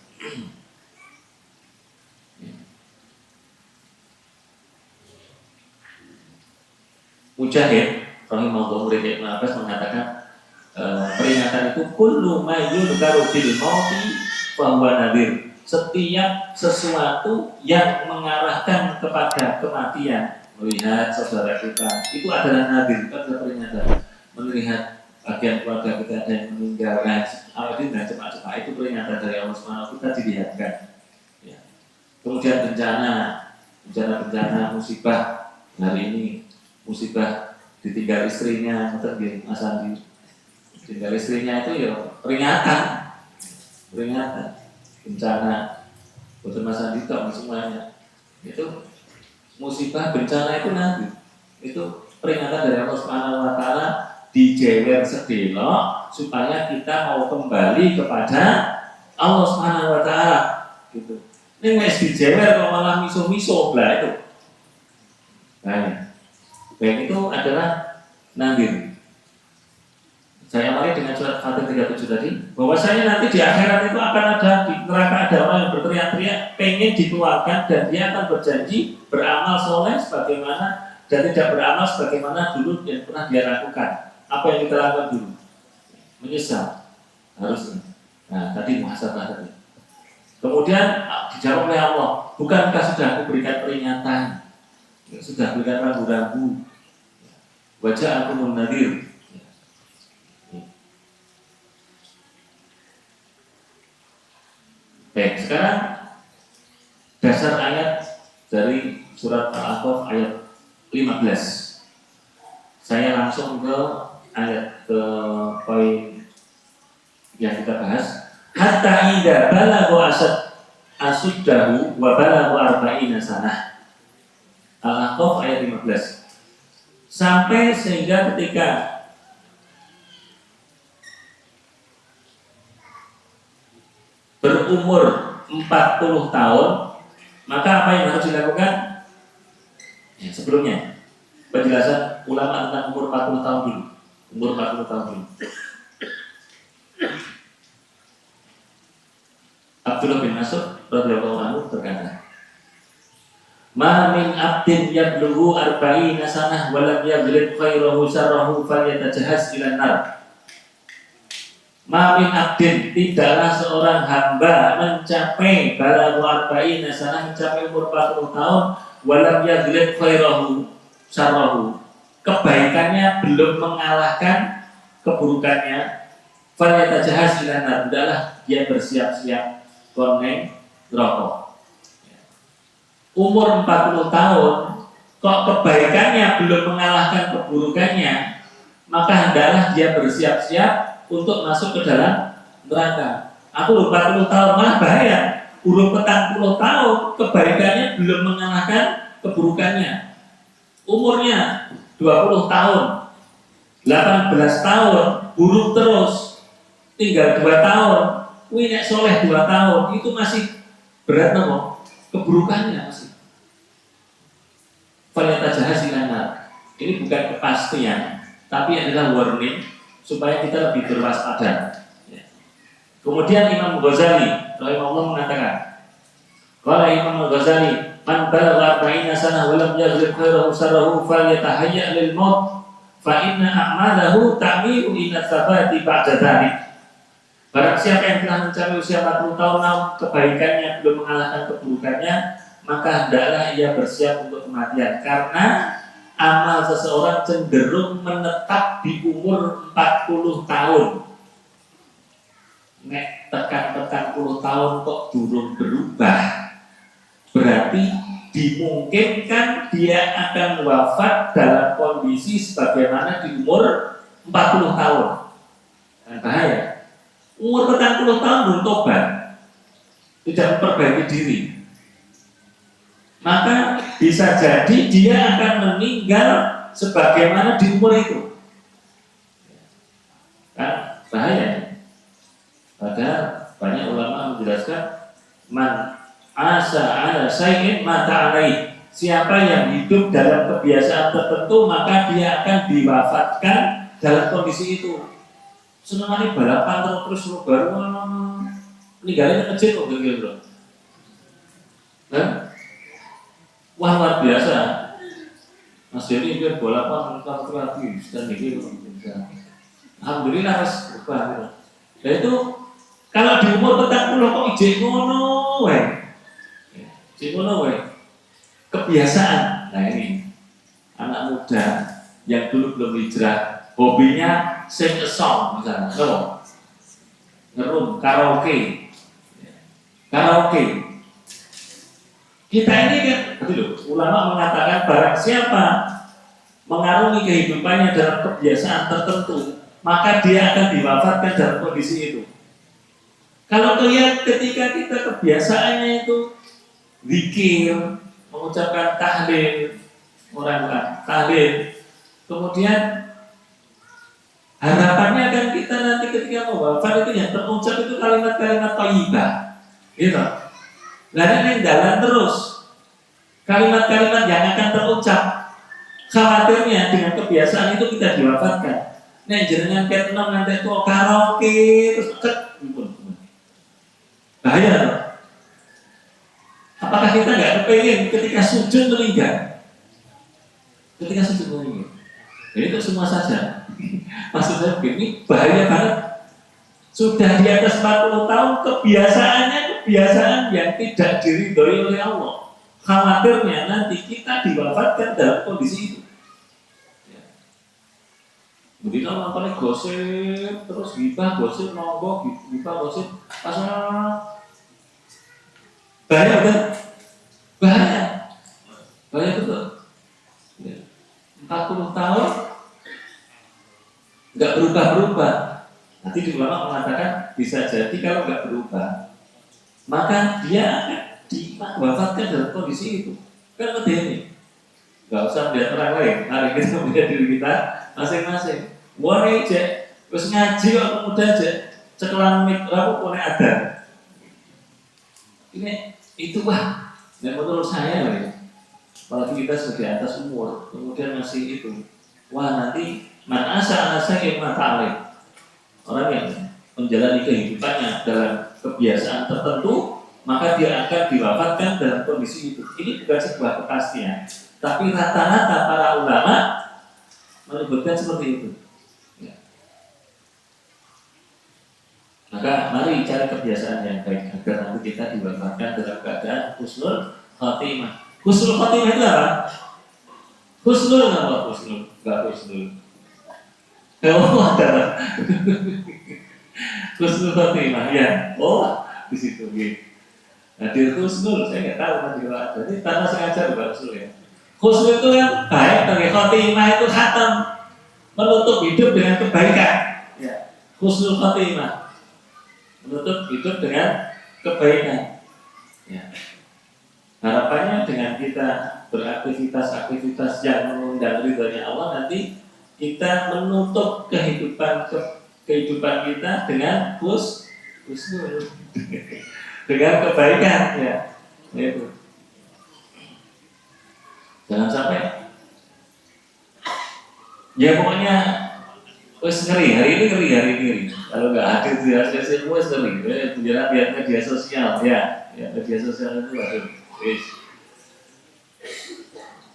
Mujahid, rahimahullah murid Ibnu Abbas mengatakan peringatan itu kullu ma yudkaru fil mauti fa huwa nadhir. Setiap sesuatu yang mengarahkan kepada kematian, melihat saudara kita, itu adalah nadhir, itu adalah peringatan. Melihat bagian keluarga kita ada yang meninggal, awalin dan cepat-cepat, itu peringatan dari Allah SWT, kita dilihatkan. Ya. Kemudian bencana, musibah hari ini, musibah ditinggal istrinya, Mas Andi, ditinggal istrinya itu ya peringatan, bencana, betul Mas Andi tahu semuanya, itu musibah bencana itu nanti, itu peringatan dari Allah SWT, dijewer sedelo supaya kita mau kembali kepada Allah SWT, gitu. Ini masih dijewer kalau malah miso-miso lah itu. Nah, baik itu adalah nadir. Saya mari dengan surat Fatir 37 tadi, bahwasanya nanti di akhirat itu akan ada di neraka ada orang yang berteriak-teriak pengen dikeluarkan dan dia akan berjanji beramal soleh sebagaimana dan tidak beramal sebagaimana dulu yang pernah dia lakukan. Apa yang kita lakukan dulu? Menyesal harusnya. Nah, tadi muhasabah tadi. Kemudian dijawab oleh Allah, bukankah sudah aku berikan peringatan? Sudah berikan ragu-ragu. Wajah aku munadir. Baik, sekarang dasar ayat dari surat Al-A'raf ayat 15. Saya langsung ke ayat ke poin yang kita bahas. Hatta idza balagha asuddahu wa balagha arba'ina sanah. Al-A'raf ayat 15. Sampai sehingga ketika berumur 40 tahun, maka apa yang harus dilakukan? Ya, sebelumnya penjelasan ulama tentang umur 40 tahun dulu. Umur 40 tahun dulu. Abdullah bin Mas'ud radhiyallahu anhu berkata, "Ma min abdin yablughu arba'ina sanah wa lam yaghlib khairahu syarrahu falyatajahhaz ila nar." Ma min abdin, tidaklah seorang hamba mencapai balaghu arba'ina sanah, mencapai umur 40 tahun, wa lam yaghlib khairahu syarrahu, kebaikannya belum mengalahkan keburukannya, falyatajahhaz ila nar, hendaklah dia bersiap-siap koneng rokok. Umur 40 tahun kok kebaikannya belum mengalahkan keburukannya, maka hendaklah dia bersiap-siap untuk masuk ke dalam neraka. Aku 40 tahun malah bahaya. Urung 40 tahun kebaikannya belum mengalahkan keburukannya. Umurnya 20 tahun, 18 tahun, buruk terus, tinggal 2 tahun, nek soleh 2 tahun, itu masih berat nopo? Keburukannya masih. Falyatajahhaz ila nar. Ini bukan kepastian, tapi adalah warning supaya kita lebih berwaspada. Ya. Kemudian Imam Ghazali rahimahullah mengatakan, qala Imam Ghazali, man balagha 40 sanah wa lam yaghlib khairahu syarrahu falyatahayya lil maut fa inna a'malahu ta'miru ila tsabati ba'da dzalik. Barang siapa yang telah mencapai usia 40 tahun namun kebaikannya belum mengalahkan keburukannya, maka hendaklah ia bersiap untuk kematian, karena amal seseorang cenderung menetap di umur 40 tahun. Nek tekan 40 tahun kok durung berubah, berarti dimungkinkan dia akan wafat dalam kondisi sebagaimana di umur 40 tahun. Dan bahaya. Umur 40 40 tahun belum tobat, tidak memperbaiki diri, maka bisa jadi dia akan meninggal sebagaimana di umur itu. Kan bahaya. Padahal banyak ulama menjelaskan man asa ala syai'in mata alaih. Siapa yang hidup dalam kebiasaan tertentu maka dia akan diwafatkan dalam kondisi itu. Senang balapan terus baru ninggalin kecil kok gitu. Nah, wah luar biasa. Mas Jadi dia balapan terus lagi dan ini bisa. Alhamdulillah harus berubah. Nah itu kalau di umur 40 kok ijek ngono wae. Ijek ngono wae. Kebiasaan. Nah ini anak muda yang dulu belum hijrah, hobinya sing song misalnya, ngerum, karaoke. Kita ini kan, betul, ulama mengatakan barang siapa mengarungi kehidupannya dalam kebiasaan tertentu, maka dia akan diwafatkan dalam kondisi itu. Kalau lihat ketika kita kebiasaannya itu zikir, mengucapkan tahlil, tahlil, kemudian harapannya kan kita nanti ketika mau wafat itu yang terucap itu kalimat-kalimat thayyibah, gitu. Lalu yang jalan terus kalimat-kalimat yang akan terucap. Khawatirnya dengan kebiasaan itu kita diwafatkan. Nah, jenengan ket enam nanti itu karaoke terus bahaya loh. Apakah kita nggak kepengen ketika sujud meninggal? Ketika sujud meninggal. Jadi itu semua saja. Maksud saya begini, bahaya banget. Sudah di atas 40 tahun kebiasaannya kebiasaan yang tidak diridhoi oleh Allah. Khawatirnya nanti kita diwafatkan dalam kondisi itu. Jadi kalau nontonnya gosip, terus gibah gosip, nonggo gibah gosip, pasal bahaya kan? Bahaya betul. 40 tahun nggak berubah. Nanti di ulama mengatakan bisa jadi kalau nggak berubah, maka dia akan diwafatkan dalam kondisi itu. Kan ini, nggak usah melihat orang lain. Mari kita melihat diri kita masing-masing. Wah nih cek, terus ngaji kok muda cek, cekelan mikro pun ada. Ini itu wah, dan menurut saya ya, apalagi kita sudah atas umur, kemudian masih itu, wah nanti man asa yang mata alih. Orang yang menjalani kehidupannya dalam kebiasaan tertentu, maka dia akan diwafatkan dalam kondisi itu. Ini bukan sebuah kepastian, tapi rata-rata para ulama menyebutkan seperti itu. Ya. Maka mari cari kebiasaan yang baik agar nanti kita diwafatkan dalam keadaan husnul khotimah. Husnul khotimah itu apa? Husnul apa? Husnul, enggak husnul. Oh ada. Husnul khotimah ya. Oh di situ gitu. Nah di husnul saya nggak tahu nanti apa. Jadi tanpa sengaja bukan husnul ya. Husnul itu yang baik, bagi khotimah itu khatam, menutup hidup dengan kebaikan. Ya. Husnul khotimah, menutup hidup dengan kebaikan. Ya. Harapannya dengan kita beraktivitas-aktivitas yang mengundang ridhonya Allah, nanti kita menutup kehidupan kita dengan husnul, dengan kebaikan. Ya. Itu. Jangan sampai ya pokoknya wes ngeri, hari ini ngeri. Kalau nggak hadir di hasil semua wes ngeri. Penjara lihat media sosial ya media sosial itu waduh wes.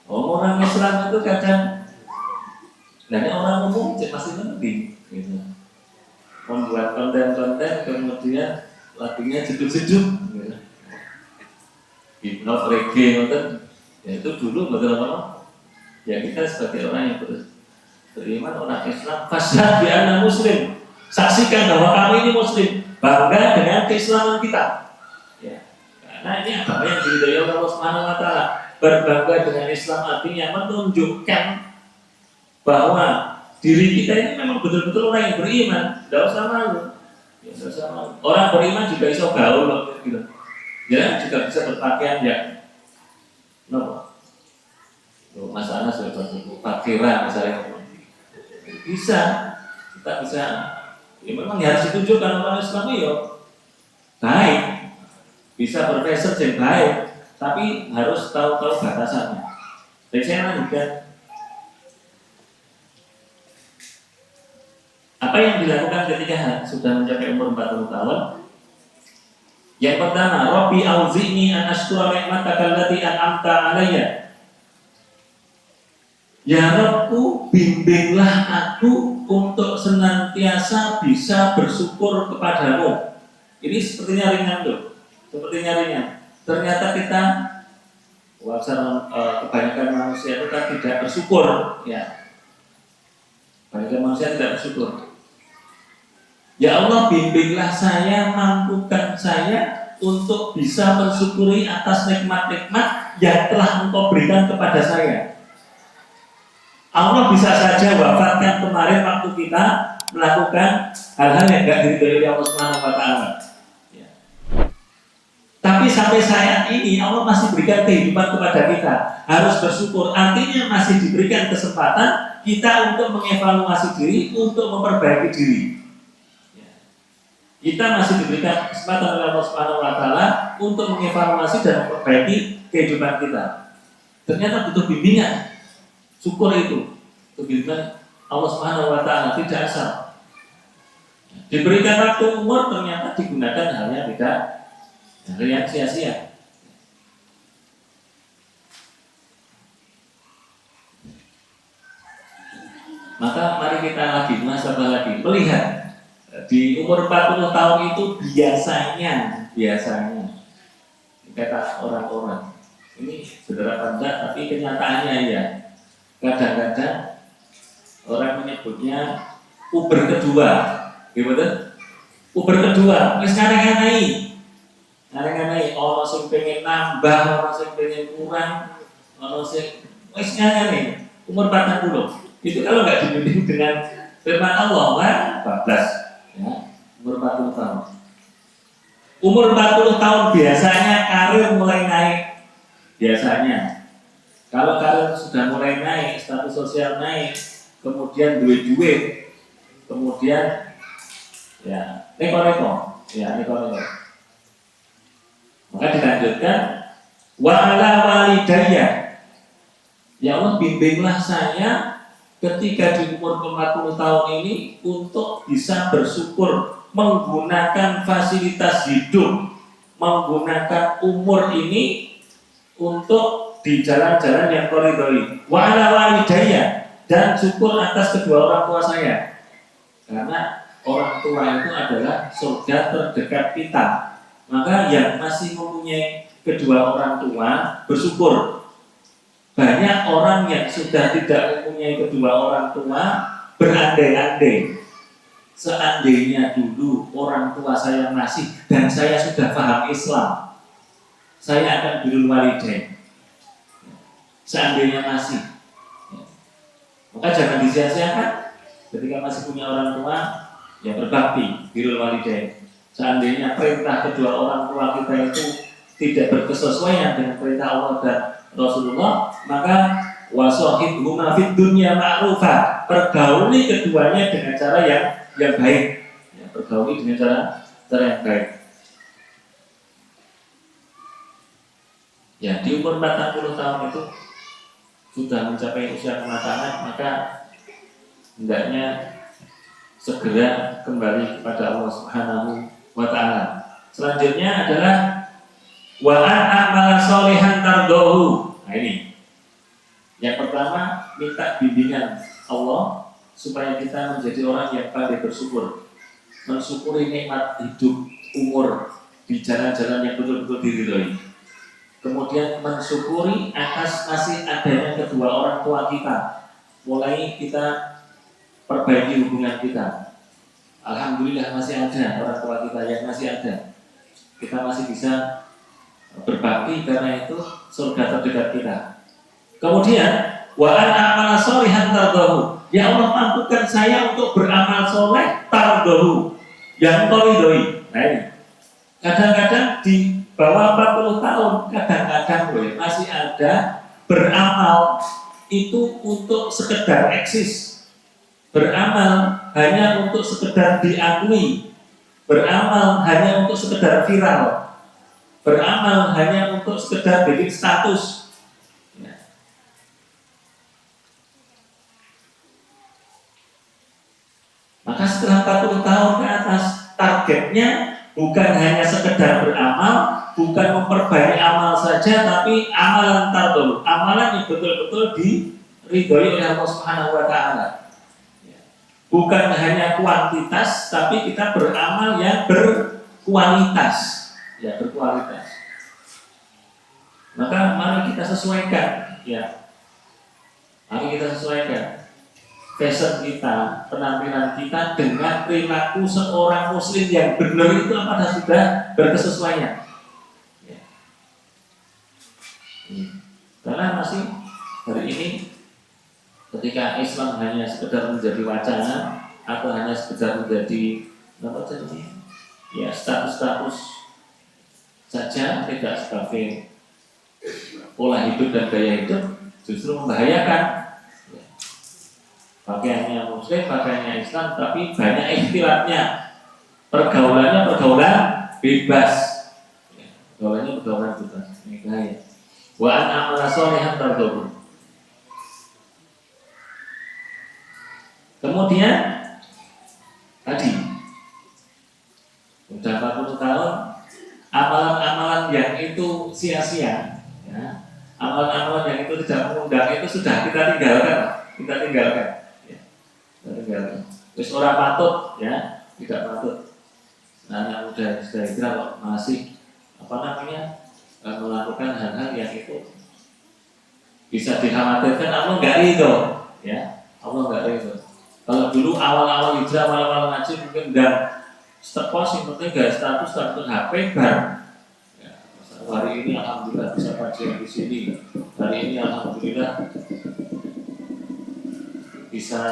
Orang Islam itu kadang dan orang umum masih penting gitu. Membuat konten-konten kemudian lagunya jeduk-jeduk gitu. Hip-hop, reggae gitu. Ya itu dulu bagaimana? Ya kita sebagai orang yang beriman, orang Islam, fasyhad bi anna muslim. Saksikan bahwa kami ini muslim, bangga dengan keislaman kita. Ya. Karena ini agama yang diridhoi Allah Subhanahu wa taala. Berbangga dengan Islam artinya menunjukkan bahwa diri kita ini memang betul-betul orang yang beriman, tidak usah malu. Ya, sama. Orang beriman juga bisa gaul loh, gitu. Ya, juga bisa berpakaian yang no. Masalah seperti itu, pakaian misalnya bisa, kita bisa. Ya memang harus ditunjukkan orang Islam itu baik, bisa berfashion yang baik, tapi harus tahu-tahu batasannya. Jadi saya lanjutkan. Apa yang dilakukan ketika sudah mencapai umur 40 tahun? Yang pertama, Rabbi auzi'ni an ashkura ni'mataka allati an'amta 'alayya. Ya Rabbku, bimbinglah aku untuk senantiasa bisa bersyukur kepadamu. Ini sepertinya ringan tuh, sepertinya ringan. Ternyata kita kebanyakan manusia itu kan tidak bersyukur, ya. Kebanyakan manusia tidak bersyukur. Ya Allah, bimbinglah saya, mampukan saya untuk bisa mensyukuri atas nikmat-nikmat yang telah Engkau berikan kepada saya. Allah bisa saja wafatkan kemarin waktu kita melakukan hal-hal yang tidak diridhoi oleh Allah Subhanahu wa Ta'ala. Ya. Tapi sampai saat ini Allah masih berikan kehidupan kepada kita. Harus bersyukur. Artinya masih diberikan kesempatan kita untuk mengevaluasi diri, untuk memperbaiki diri. Ya. Kita masih diberikan kesempatan oleh Allah Subhanahu wa Ta'ala untuk mengevaluasi dan memperbaiki kehidupan kita. Ternyata butuh bimbingan. Syukur itu kebimbingan Allah Subhanahu wa Ta'ala, tidak asal. Diberikan waktu umur ternyata digunakan halnya tidak hal yang sia-sia. Maka mari kita lagi muhasabah lagi, melihat di umur 40 tahun itu biasanya kata orang-orang ini benar apa enggak, tapi kenyataannya ya kadang-kadang orang menyebutnya Uber kedua, gimana? Uber kedua, wis ngareng-ngareng, ono sing pengen nambah, ono sing pengen kurang, ono sing wis ngareng, umur 40. Itu kalau nggak dibimbing dengan firman Allah, kan bablas, ya, umur 40 tahun. Umur 40 tahun biasanya karir mulai naik, biasanya. Kalau karir sudah mulai naik, status sosial naik, kemudian duit, kemudian ya neko-neko. Maka dilanjutkan wa ala walidayya. Ya Allah, bimbinglah saya ketika di umur 40 tahun ini untuk bisa bersyukur, menggunakan fasilitas hidup, menggunakan umur ini untuk di jalan-jalan yang Kau ridhoi. Wa ala walidayya, dan syukur atas kedua orang tua saya. Karena orang tua itu adalah surga terdekat kita. Maka yang masih mempunyai kedua orang tua bersyukur. Banyak orang yang sudah tidak mempunyai kedua orang tua berandai-andai. Seandainya dulu orang tua saya masih dan saya sudah paham Islam, saya akan birrul walidain. Seandainya masih, maka jangan disia-siakan ketika masih punya orang tua, ya berbakti, birrul walidain. Seandainya perintah kedua orang tua kita itu tidak berkesesuaian dengan perintah Allah dan Rasulullah, maka wasahibhuma fid dunya ma'rufa, pergauli keduanya dengan cara yang baik, ya, pergauli dengan cara yang baik. Ya, di umur 40 tahun itu sudah mencapai usia kematangan, maka hendaknya segera kembali kepada Allah Subhanahu wa Ta'ala. Selanjutnya adalah wa an amala sholihan tardohu. Nah ini yang pertama, minta bimbingan Allah supaya kita menjadi orang yang pandai bersyukur, mensyukuri nikmat hidup, umur di jalan-jalan yang betul-betul diridhoi. Kemudian mensyukuri atas masih adanya kedua orang tua kita. Mulai kita perbaiki hubungan kita. Alhamdulillah masih ada orang tua kita yang masih ada. Kita masih bisa berbakti karena itu surga terdekat kita. Kemudian wa an amala sholihan tardahu. Ya Allah, mampukan saya untuk beramal soleh tardahu, yang engkau ridhoi. Nah ini, kadang-kadang di bawah 40 tahun, kadang-kadang masih ada beramal itu untuk sekedar eksis, beramal hanya untuk sekedar diakui, beramal hanya untuk sekedar viral, beramal hanya untuk sekedar bikin status. Ya. Maka setelah 40 tahun ke atas, targetnya bukan hanya sekedar beramal, bukan memperbanyak amal saja, tapi amalan tardul, amalan yang betul-betul diridhoi oleh Allah Subhanahu wa Ta'ala. Bukan hanya kuantitas, tapi kita beramal yang berkualitas, ya berkualitas. Maka mari kita sesuaikan, ya, mari kita sesuaikan fashion kita, penampilan kita dengan perilaku seorang muslim yang benar itu apakah sudah berkesesuaian. Ya. Karena masih hari ini ketika Islam hanya sekedar menjadi wacana atau hanya sekedar menjadi apa jadinya, ya status-status saja, tidak sebagai pola hidup dan gaya hidup, justru membahayakan. Pakaiannya muslim, pakaiannya Islam, tapi banyak ikhtilatnya. Pergaulannya pergaulan bebas. Ya, pergaulannya pergaulan bebas. Ini bahaya. Wa an amala sholihan tardhahu. Kemudian tadi sudah 40 tahun, amalan-amalan yang itu sia-sia, ya. Amalan-amalan yang itu tidak mengundang itu sudah kita tinggalkan, kita tinggalkan. Terus orang patut, ya, tidak patut. Nah, anak muda sudah hijrah kok masih melakukan hal-hal yang itu bisa dikhawatirkan Allah nggak ridho, ya, Allah nggak ridho. Kalau dulu awal-awal hijrah, awal-awal ngaji mungkin nggak setekos, yang penting nggak status HP bar. Ya, hari ini alhamdulillah bisa kajian di sini, hari ini alhamdulillah bisa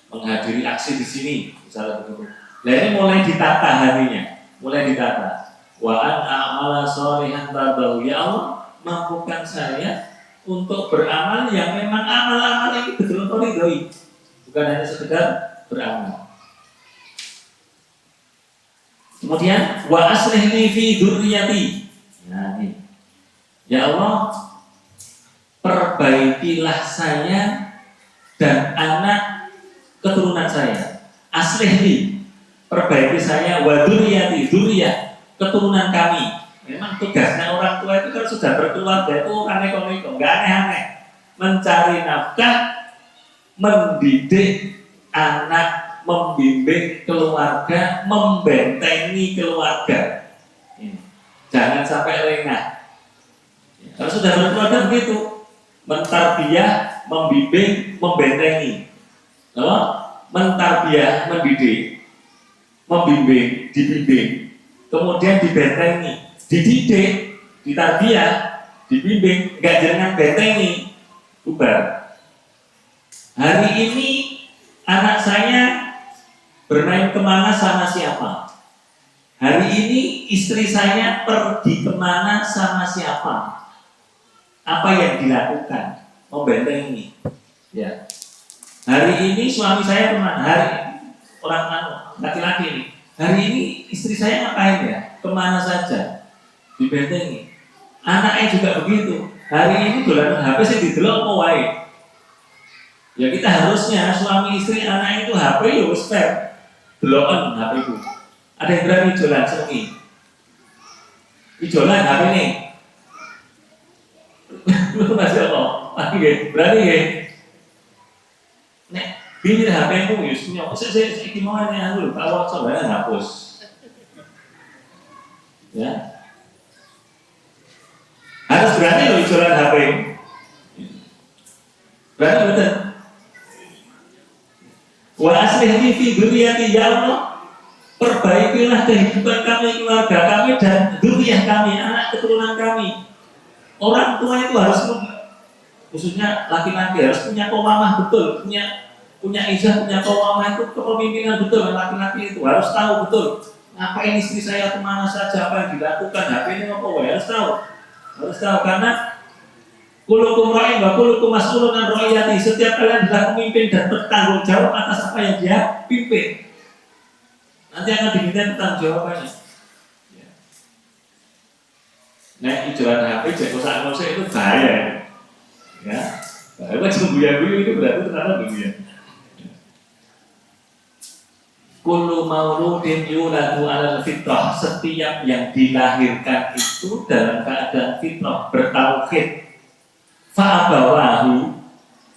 menghadiri aksi di sini, misalnya begitu. Nah ini mulai ditata harinya, mulai ditata. Wa an a'mala sholihan tardhahu, ya Allah mampukan saya untuk beramal yang memang amal-amal ini betul-betul ridhoi, bukan hanya sekedar beramal. Kemudian wa aslihni fi dzurriyyati. Nah ini, ya Allah perbaikilah saya dan anak keturunan saya. Aslihni, perbaiki saya, wa dzurriyyati, dzurriyyah, keturunan kami. Memang tugasnya orang tua itu kalau sudah berkeluarga itu aneh-aneh, nggak aneh-aneh, mencari nafkah, mendidik anak, membimbing keluarga, membentengi keluarga. Jangan sampai lengah. Kalau sudah berkeluarga begitu, mentarbiyah, membimbing, membentengi. Mentarbiyah, mendidik, membimbing, dibimbing, kemudian dibentengi, dididik, ditarbiyah, dibimbing, enggak jangan bentengi, bubar. Hari ini anak saya bermain kemana sama siapa? Hari ini istri saya pergi kemana sama siapa? Apa yang dilakukan? Membentengi, ya. Hari ini suami saya kemana? Hari orang laki-laki ini. Hari ini istri saya ngapain ya? Kemana saja? Dibentengi. Anaknya juga begitu. Hari ini dolanan HP sih didelok apa wae. Ya kita harusnya suami istri anak itu HP ya wis fair. Deloken HP itu. Ada yang berani jualan sengi. Ijolan HP ini. Lu masih apa? Berani ya? Nek pilih HP-mu ya punya. Saya gimana nih aku lupa WhatsApp ya hapus. Ya. Harus berani loh jualan HP. Berani betul. Wa aslihni fi dzurriyyati, ya Allah perbaikilah kehidupan kami, keluarga kami dan dzurriyyah kami, anak keturunan kami. Orang tua itu harus, khususnya laki-laki harus punya qawamah betul, punya punya izah, punya kewamah itu kepemimpinan betul. Laki-laki itu harus tahu betul ngapain istri saya kemana saja, apa yang dilakukan, HP ini apa, harus tahu karena kulukum ra'in wa kulukum mas'ulun an ra'iyati. Setiap kalian adalah pemimpin dan bertanggung jawab atas apa yang dia pimpin. Nanti akan diminta tentang jawabannya. Nah, jualan HP jatuh saat itu bahaya. Ya, bahaya sembuyan itu berarti ternyata dunia. Kullu mauludin yuladu 'alal fitrah. Setiap yang dilahirkan itu dalam keadaan fitrah, bertauhid. Fa'abawahu,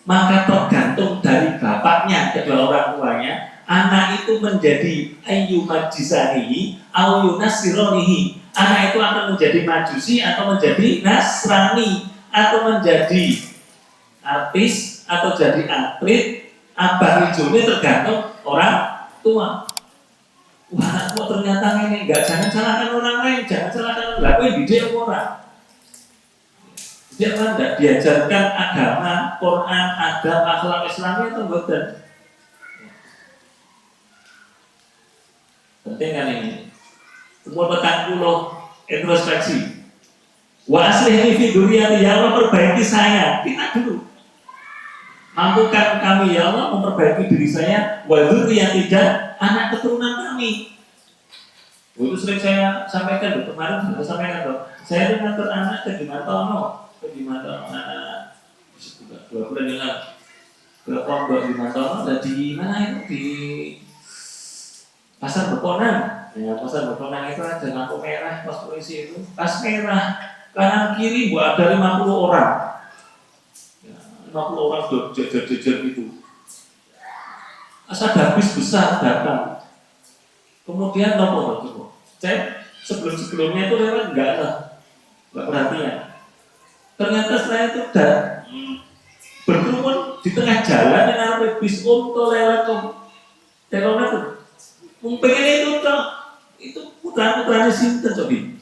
maka tergantung dari bapaknya, kedua orang tuanya, anak itu menjadi ayyumajisanihi au yunasironihi. Anak itu akan menjadi majusi atau menjadi nasrani atau menjadi artis atau jadi atlet. Abah hijaunya tergantung orang tua. Wah, kok ternyata ini enggak, jangan salahkan orang lain, jangan salahkan orang lain, didik orang. Dia kan tidak diajarkan agama, Quran, adab, akhlak Islami atau bukan? Penting kan ini. Umur 40 introspeksi. Wa aslih fi dzurriyyati, ya Allah perbaiki saya. Kita dulu. Mampukan kami ya Allah memperbaiki diri saya, wa dzurriyyati, dan anak keturunan kami. Itu sering saya sampaikan kemarin, saya sampaikan loh. Saya dengan anak ke Dimantono. Di mana sudah 2 bulan yang lalu ke pondok di Mantono, dan di mana itu di Pasar Beponang. Ya, Pasar Beponang itu ada lampu merah, pos polisi itu pas merah, kanan kiri buat ada 50 orang. Ya, 50 orang jejer itu. Asal habis besar datang. Kemudian nomor cek sebelumnya itu lewat enggak perhatian. Ternyata saya itu udah berkerumun di tengah jalan dengan bis untuk lewat telonet itu. Pengen itu putra-putranya sinten cobi.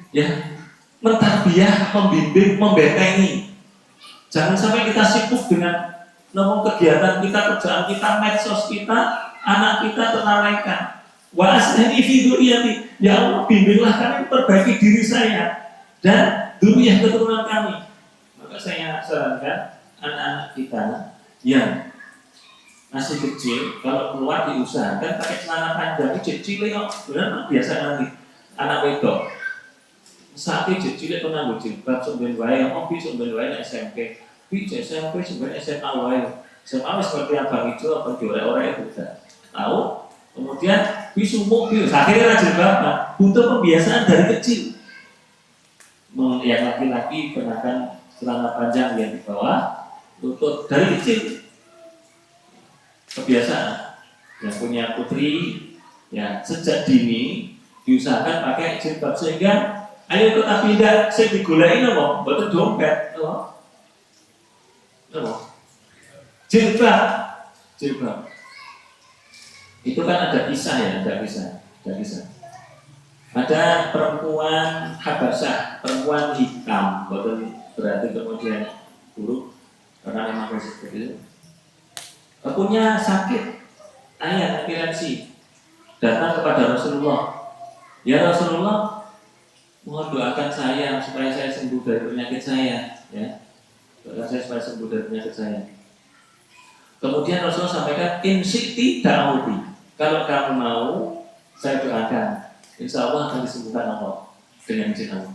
Ya, mentarbiyah, membimbing, membentengi. Jangan sampai kita sibuk dengan nomor kegiatan kita, kerjaan kita, medsos kita, anak kita terlalaikan. Wa aslih fi dzurriyyati, ya Allah bimbinglah kami perbaiki diri saya dan dzurriyyah keturunan kami. Maka saya sarankan anak-anak kita yang masih kecil, kalau keluar diusahakan pakai celana panjang, cilik kok, benar biasa nanti anak wedok. Saat itu cilik itu nganggo jilbab, sambil wae, opi sambil wae SMP, SMP sambil SMA wae. SMA wis ngerti abang hijau apa diorek-orek itu udah tahu. Kemudian bisu mobil, akhirnya rajin bapak, butuh pembiasaan dari kecil. Yang laki-laki kenakan celana panjang yang di bawah, lutut dari kecil. Kebiasaan. Yang punya putri, ya sejak dini diusahakan pakai jilbab sehingga ayo kita pindah, saya digulain apa? Betul dompet, apa? Jilbab. Itu kan ada kisah ya, ada kisah. Ada perempuan Habasyah, perempuan hitam, betul berarti kemudian buruk karena memang seperti itu. Punya sakit, ayat epilepsi, datang kepada Rasulullah. Ya Rasulullah, mohon doakan saya supaya saya sembuh dari penyakit saya, ya. Doakan saya supaya sembuh dari penyakit saya. Kemudian Rasulullah sampaikan, insiti da'uti. Kalau kamu mau, saya doakan, insya Allah akan disembuhkan Allah dengan izin Allah.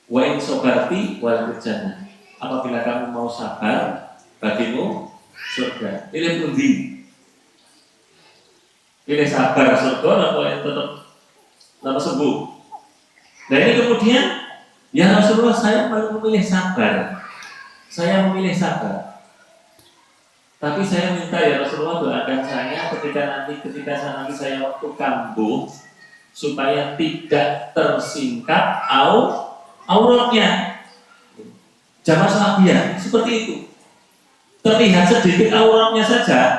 Wa in sobarti wal jannah. Apabila kamu mau sabar, bagimu surga. Pilih pundi? Pilih sabar surga atau yang tetap sembuh. Dan ini kemudian, ya Rasulullah, saya memilih sabar. Tapi saya minta ya Rasulullah doakan saya ketika nanti saya waktu kambuh supaya tidak tersingkap auratnya. Jangan salah biar seperti itu. Terlihat sedikit auratnya saja,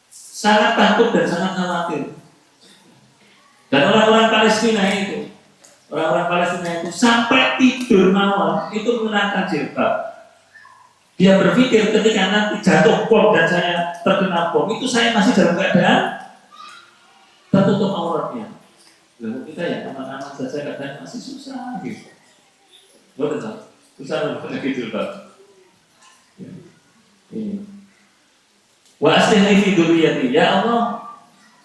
sangat takut dan sangat khawatir. Dan orang-orang Palestina itu sampai tidur mawon itu mengenakan jilbab. Dia berpikir ketika nanti jatuh bom dan saya terkena bom itu saya masih dalam keadaan tertutup auratnya. Lalu kita ya aman-aman saja kadang masih susah gitu. Betul, susah pakai jilbab. Ini. Wa aslih fi dzurriyyati, ya Allah,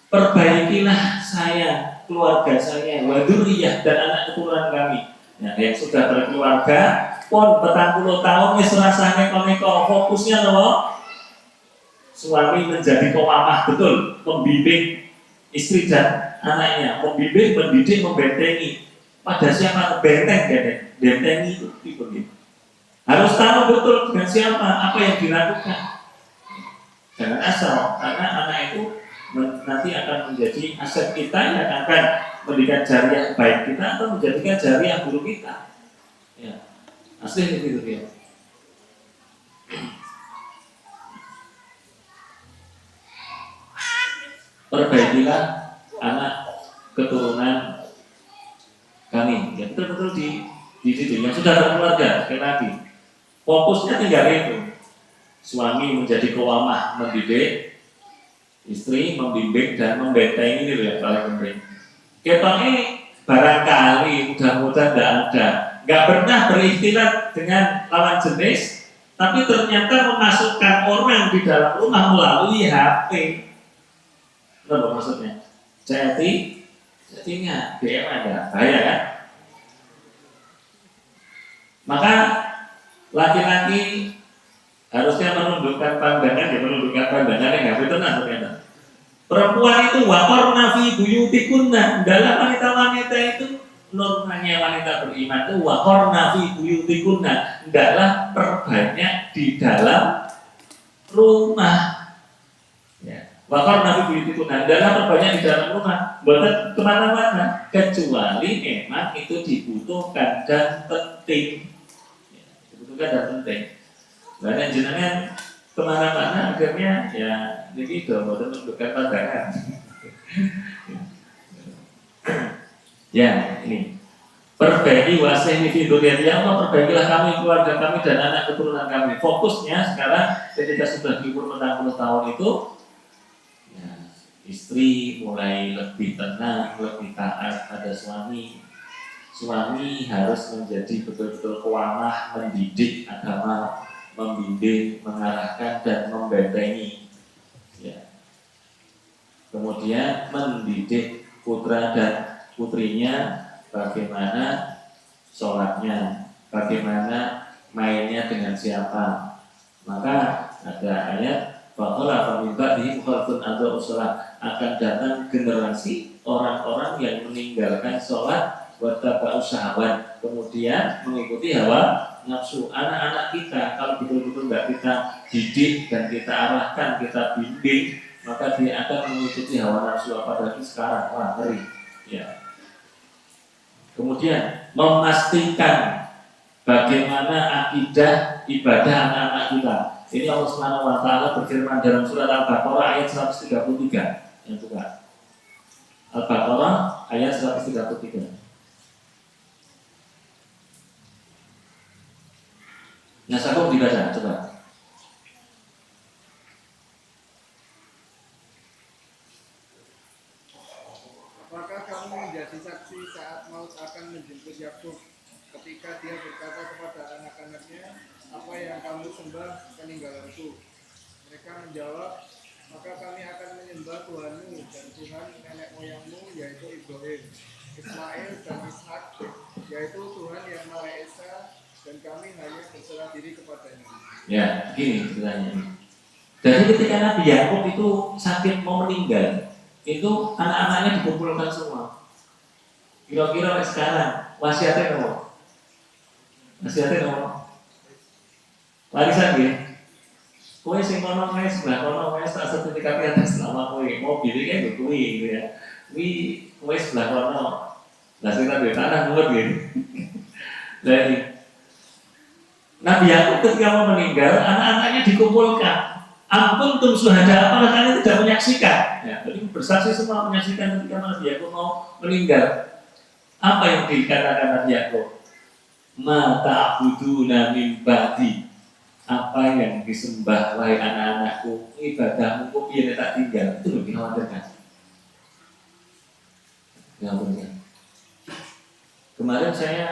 perbaikilah saya, keluarga saya, wa dzurriyyah dan anak keturunan kami. Nah, yang sudah berkeluarga, pun 40 tahun wis rasane neko fokusnya loh. Suami menjadi qawamah betul, membimbing istri dan anaknya, membimbing, mendidik, membentengi. Pada siapa benteng bentengi itu begitu. Harus tahu betul dengan siapa, apa yang dilakukan. Jangan asal, karena anak itu nanti akan menjadi aset kita yang akan menjadikan jariah baik kita atau menjadikan jariah buruk kita. Ya, asli begitu ya. Perbaikilah anak keturunan kami, ya betul-betul di situ yang sudah berkeluarga sekali lagi. Fokusnya tinggal itu. Suami menjadi qawamah, mendidik, istri membimbing dan membentengi, ini yang paling penting. Ketoknya barangkali mudah-mudahan tidak ada, nggak pernah berikhtilat dengan lawan jenis, tapi ternyata memasukkan orang di dalam rumah melalui HP. Apa maksudnya? Chattingnya, DM ada, bahaya kan? Maka laki-laki harusnya menundukkan pandangan, ya menundukkan pandangan yang nggak tenang ternyata. Perempuan itu waqarna fi buyutikunna, dalam wanita-wanita itu normanya wanita beriman itu waqarna fi buyutikunna, hendaklah perbanyak di dalam rumah. Ya, waqarna fi buyutikunna, hendaklah perbanyak di dalam rumah, bukan kemana-mana, kecuali memang itu dibutuhkan dan penting. Ya, dibutuhkan dan penting. Karena jenengan kemana-mana akhirnya ya ini sudah mau menunjukkan pandangan. Ya ini perbaiki wasih fi dzurriyyati, ya Allah perbaikilah kami, keluarga kami dan anak keturunan kami. Fokusnya sekarang ketika sudah di umur 40 tahun itu ya, istri mulai lebih tenang, lebih taat pada suami. Suami harus menjadi betul-betul qawamah, mendidik agama, membimbing, mengarahkan dan membentengi. Ya. Kemudian mendidik putra dan putrinya bagaimana sholatnya, bagaimana mainnya dengan siapa. Maka ada ayat bahwa pemimpa di mukhalafun atau usulah, akan datang generasi orang-orang yang meninggalkan sholat wattaba'u syahwat, kemudian mengikuti hawa nafsu. Anak-anak kita kalau betul-betul nggak kita didik dan kita arahkan, kita bimbing, maka dia akan mengikuti hawa nafsu, apalagi sekarang, wah ngeri. Ya. Kemudian memastikan bagaimana akidah ibadah anak-anak kita. Ini Allah Subhanahu wa taala berfirman dalam surat Al-Baqarah ayat 133. Yang buka Al-Baqarah ayat 133. Nasakum dibaca, coba. Apakah kamu menjadi saksi saat maut akan menjemput Yakub ketika dia berkata kepada anak-anaknya, apa yang kamu sembah peninggalanku? Mereka menjawab, maka kami akan menyembah Tuhanmu dan Tuhan nenek moyangmu, yaitu Ibrahim, Ismail dan Ishak, yaitu Tuhan yang Maha Esa, dan kami hanya berserah diri kepadanya. Ya, begini ceritanya. Jadi ketika Nabi Yakub itu sakit mau meninggal, itu anak-anaknya dikumpulkan semua. Kira-kira sekarang wasiatnya apa? Wasiatnya apa? Warisan ya. Kowe sing kono wae sebelah kono wae tak sertifikat atas nama kowe. Mobil iki lho kuwi gitu ya. Kuwi kowe sebelah kono. Lah sing duwe tanah muat gitu. Jadi Nabi Yakub ketika mau meninggal, anak-anaknya dikumpulkan. Ampun tum suhada, apa kalian tidak menyaksikan? Ya, jadi bersaksi semua menyaksikan ketika Nabi Yakub mau meninggal. Apa yang dikatakan Nabi Yakub? Ma ta'buduna min ba'di, apa yang disembah wahai anak-anakku, ibadahmu kok piye tak tinggal, itu lebih dikhawatirkan. Kemarin saya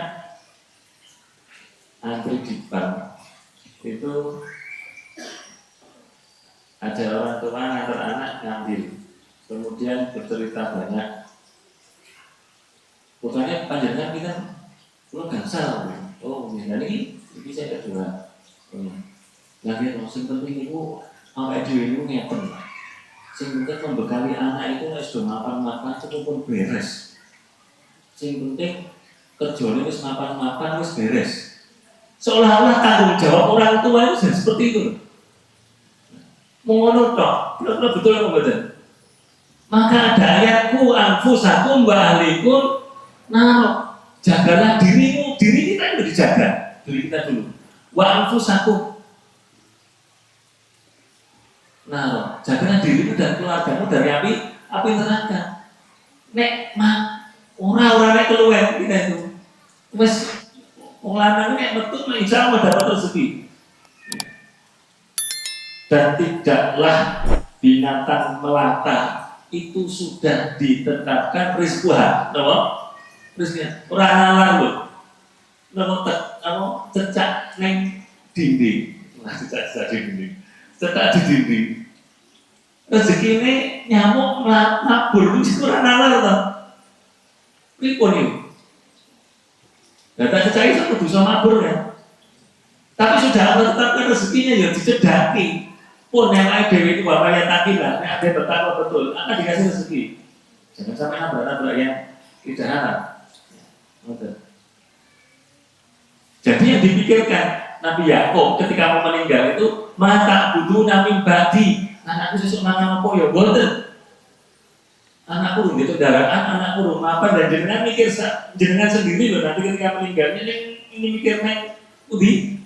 antri di bank, itu ada orang tua ngantar anak ngambil, kemudian bercerita banyak. Pokoknya panjangnya kita lo gansal, oh ini saya kedua. Lagi yang penting itu awake dhewe niku ngeten. Sing penting membekali anak itu wis do mapan-mapan cukup pun beres. Sing penting kerjane wis mapan-mapan wis beres. Seolah-olah tanggung jawab orang tua itu seperti itu. Mengono tok, betul apa betul? Maka ada ayatku anfusakum wa ahlikum naro. Jagalah dirimu, diri kita yang dijaga, diri kita dulu. Wa anfusakum. Nah, jagalah dirimu dan keluargamu dari api neraka. Nek ora nek keluar kita itu. Wes wong lanang nek metu insya Allah dapat rezeki. Dan tidaklah binatang melata itu sudah ditetapkan rizquha, napa? Rizkinya ora nalar lho. Napa cecak ning dinding. Nah, cecak dinding. Cetak di dinding. Rezekine nyamuk mabur wis ora nalar to. Pripun iki? Data cecak itu kudu iso mabur ya. Tapi sudah Allah tetapkan rezekinya ya dicedhaki. Pun yang lain dewi itu bapak yang takilah, nek ada betapa betul akan dikasih rezeki. Jangan sampai nabrak-nabrak yang tidak halal. Jadi yang dipikirkan Nabi Yakub ketika mau meninggal itu mata budu namin badi, anakku sesuk mangan apa ya boten. Anakku urung gitu daraan, anakku urung mapan dan jenengan mikir jenengan sendiri loh nanti ketika meninggalnya ini mikir neng udi.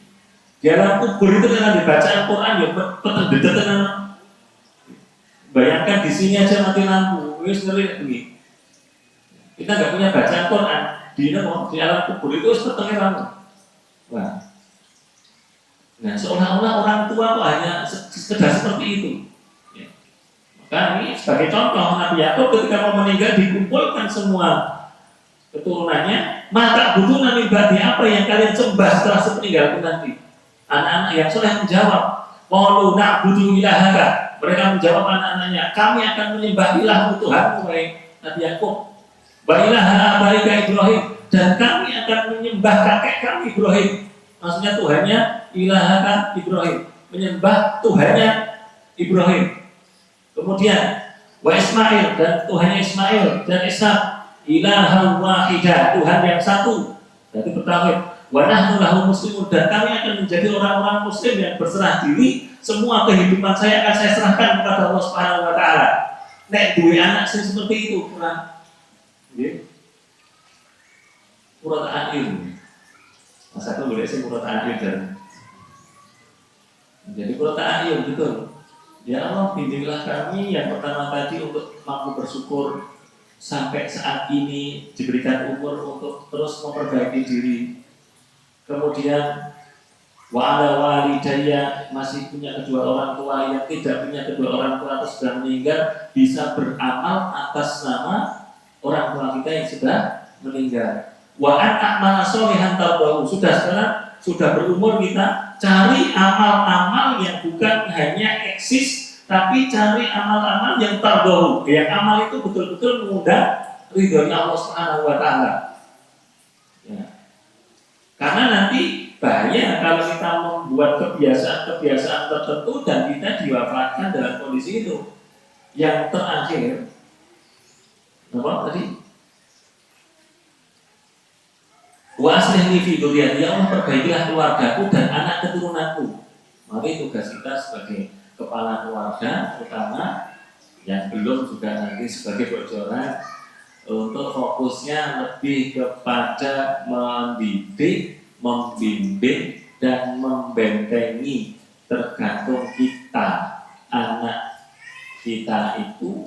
Di alam kubur itu dengan dibaca Al-Quran ya peteng. Bayangkan di sini aja mati lampu, wis ngeri begini. Kita nggak punya bacaan Quran di alam kubur itu wis peteng lampu. Wah. Nah, seolah-olah orang tua kok hanya sekedar seperti itu. Ya. Maka ini sebagai contoh Nabi Yakub ketika mau meninggal dikumpulkan semua keturunannya, maka butuh nabi badi apa yang kalian sembah setelah sepeninggalku nanti. Anak-anak yang soleh menjawab, qalu na'budu ilahaka. Mereka menjawab anak-anaknya, kami akan menyembah ilahmu Tuhanmu, Nabi Yakub. Wa ilaha abaika Ibrahim, dan kami akan menyembah kakek kami Ibrahim. Maksudnya Tuhannya ilahaka Ibrahim, menyembah Tuhannya Ibrahim. Kemudian wa Ismail, dan Tuhannya Ismail dan Ishak, ilaha wahidah, Tuhan yang satu. Jadi bertauhid. Wa nahnu lahu muslimun, dan kami akan menjadi orang-orang muslim yang berserah diri. Semua kehidupan saya akan saya serahkan kepada Allah Subhanahu wa taala. Nek duwe anak sing seperti itu kurang nggih. Kurang adil. Masa itu boleh sing kurang adil dan jadi kurang adil betul. Ya Allah, bimbinglah kami yang pertama tadi untuk mampu bersyukur sampai saat ini diberikan umur untuk terus memperbaiki diri. Kemudian wa'ala walidayya, masih punya kedua orang tua, yang tidak punya kedua orang tua atau sudah meninggal bisa beramal atas nama orang tua kita yang sudah meninggal. Wa an a'mala sholihan tardahu, sekarang sudah berumur kita cari amal-amal yang bukan hanya eksis tapi cari amal-amal yang tardahu, yang amal itu betul-betul mengundang ridhonya Allah Subhanahu wa taala. Ya. Karena nanti bahaya kalau kita membuat kebiasaan-kebiasaan tertentu dan kita diwafatkan dalam kondisi itu. Yang terakhir, apa tadi? Wa aslihni fi dzurriyyati, ya Allah perbaikilah keluargaku dan anak keturunanku. Mari tugas kita sebagai kepala keluarga, terutama yang belum juga nanti sebagai bocoran, untuk fokusnya lebih kepada mendidik, membimbing, dan membentengi. Tergantung kita, anak kita itu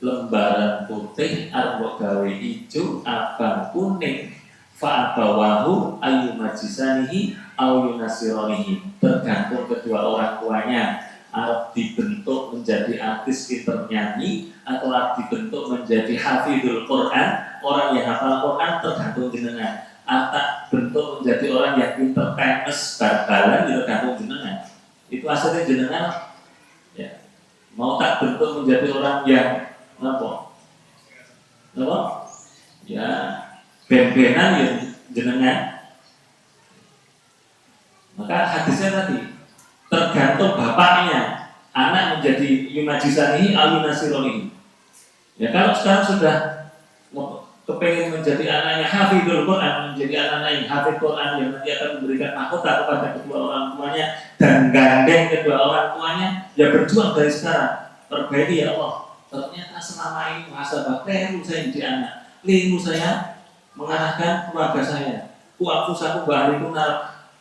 lembaran putih, arbok gawe hijau, abang kuning, fa'abawahu ayyumajisanihi au yunasironihi, tergantung kedua orang tuanya arep dibentuk menjadi artis pinter nyanyi atau arep dibentuk menjadi hafizul Quran, orang yang hafal Quran, tergantung jenengan. Atau bentuk menjadi orang yang pinter tenis bal-balan, itu tergantung jenengan. Itu asalnya jenengan ya. Mau tak bentuk menjadi orang yang apa? Ya, ben-benan ya jenengan. Maka hadisnya tadi tergantung bapaknya, anak menjadi yumajisanihi alunasironihi. Ya kalau sekarang sudah kepengen menjadi anaknya hafizul Quran, menjadi anaknya yang hafid Quran yang nanti akan memberikan mahkota kepada kedua orang tuanya dan gandeng kedua orang tuanya, ya berjuang dari sekarang. Perbaiki ya Allah. Ternyata selama ini muhasabah keliru saya jadi anak, keliru saya mengarahkan keluarga saya. Aku bahariku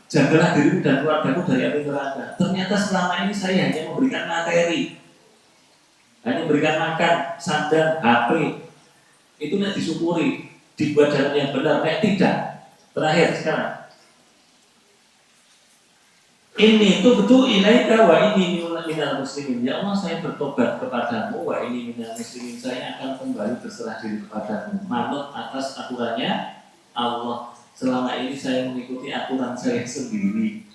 jagalah dirimu dan keluargaku dari api neraka. Ternyata selama ini saya hanya memberikan materi, hanya memberikan makan, sandang, HP. Itu yang disyukuri, dibuat jalan yang benar. Tidak. Terakhir sekarang, ini itu betul ilaika wa ini minal muslimin. Ya Allah, saya bertobat kepadamu, wa ini minal muslimin, saya akan kembali berserah diri kepadamu, manut atas aturannya Allah. Selama ini saya mengikuti aturan saya sendiri.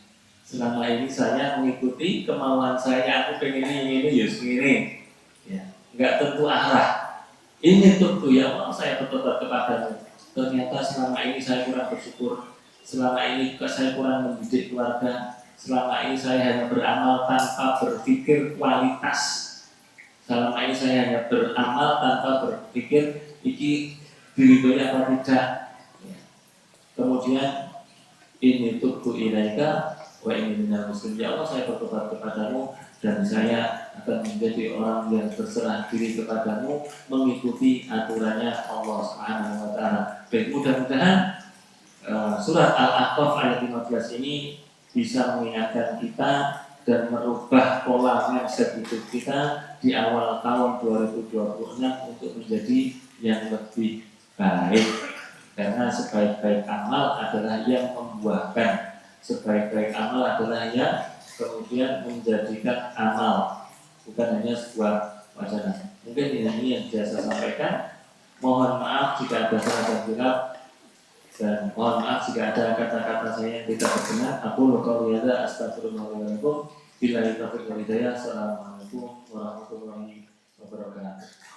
Selama ini saya mengikuti kemauan saya. Aku pengen ini ya segini. Ya, nggak tentu arah. Ini tentu ya Allah, saya bertobat kepadamu. Ternyata selama ini saya kurang bersyukur. Selama ini saya kurang mendidik keluarga. Selama ini saya hanya beramal tanpa berpikir kualitas. Selama ini saya hanya beramal tanpa berpikir iki diridhoi apa tidak. Kemudian ini tubuh ilaika wa ini minal muslim. Ya Allah, saya bertobat kepadamu dan saya akan menjadi orang yang berserah diri kepadamu, mengikuti aturannya Allah Subhanahu wa taala. Baik, mudah-mudahan surat Al-Ahqaf ayat 15 ini bisa mengingatkan kita dan merubah pola mindset hidup kita di awal tahun 2026 untuk menjadi yang lebih baik. Karena sebaik-baik amal adalah yang membuahkan, sebaik-baik amal adalah yang kemudian menjadikan amal, bukan hanya sebuah wacana. Mungkin ini yang bisa saya sampaikan. Mohon maaf jika ada salah dan hilaf, dan mohon maaf jika ada kata-kata saya yang tidak berkenan. Aku qouli hadza astaghfirullahaladzim. Billahi taufiq wal hidayah. Assalamualaikum warahmatullahi wabarakatuh.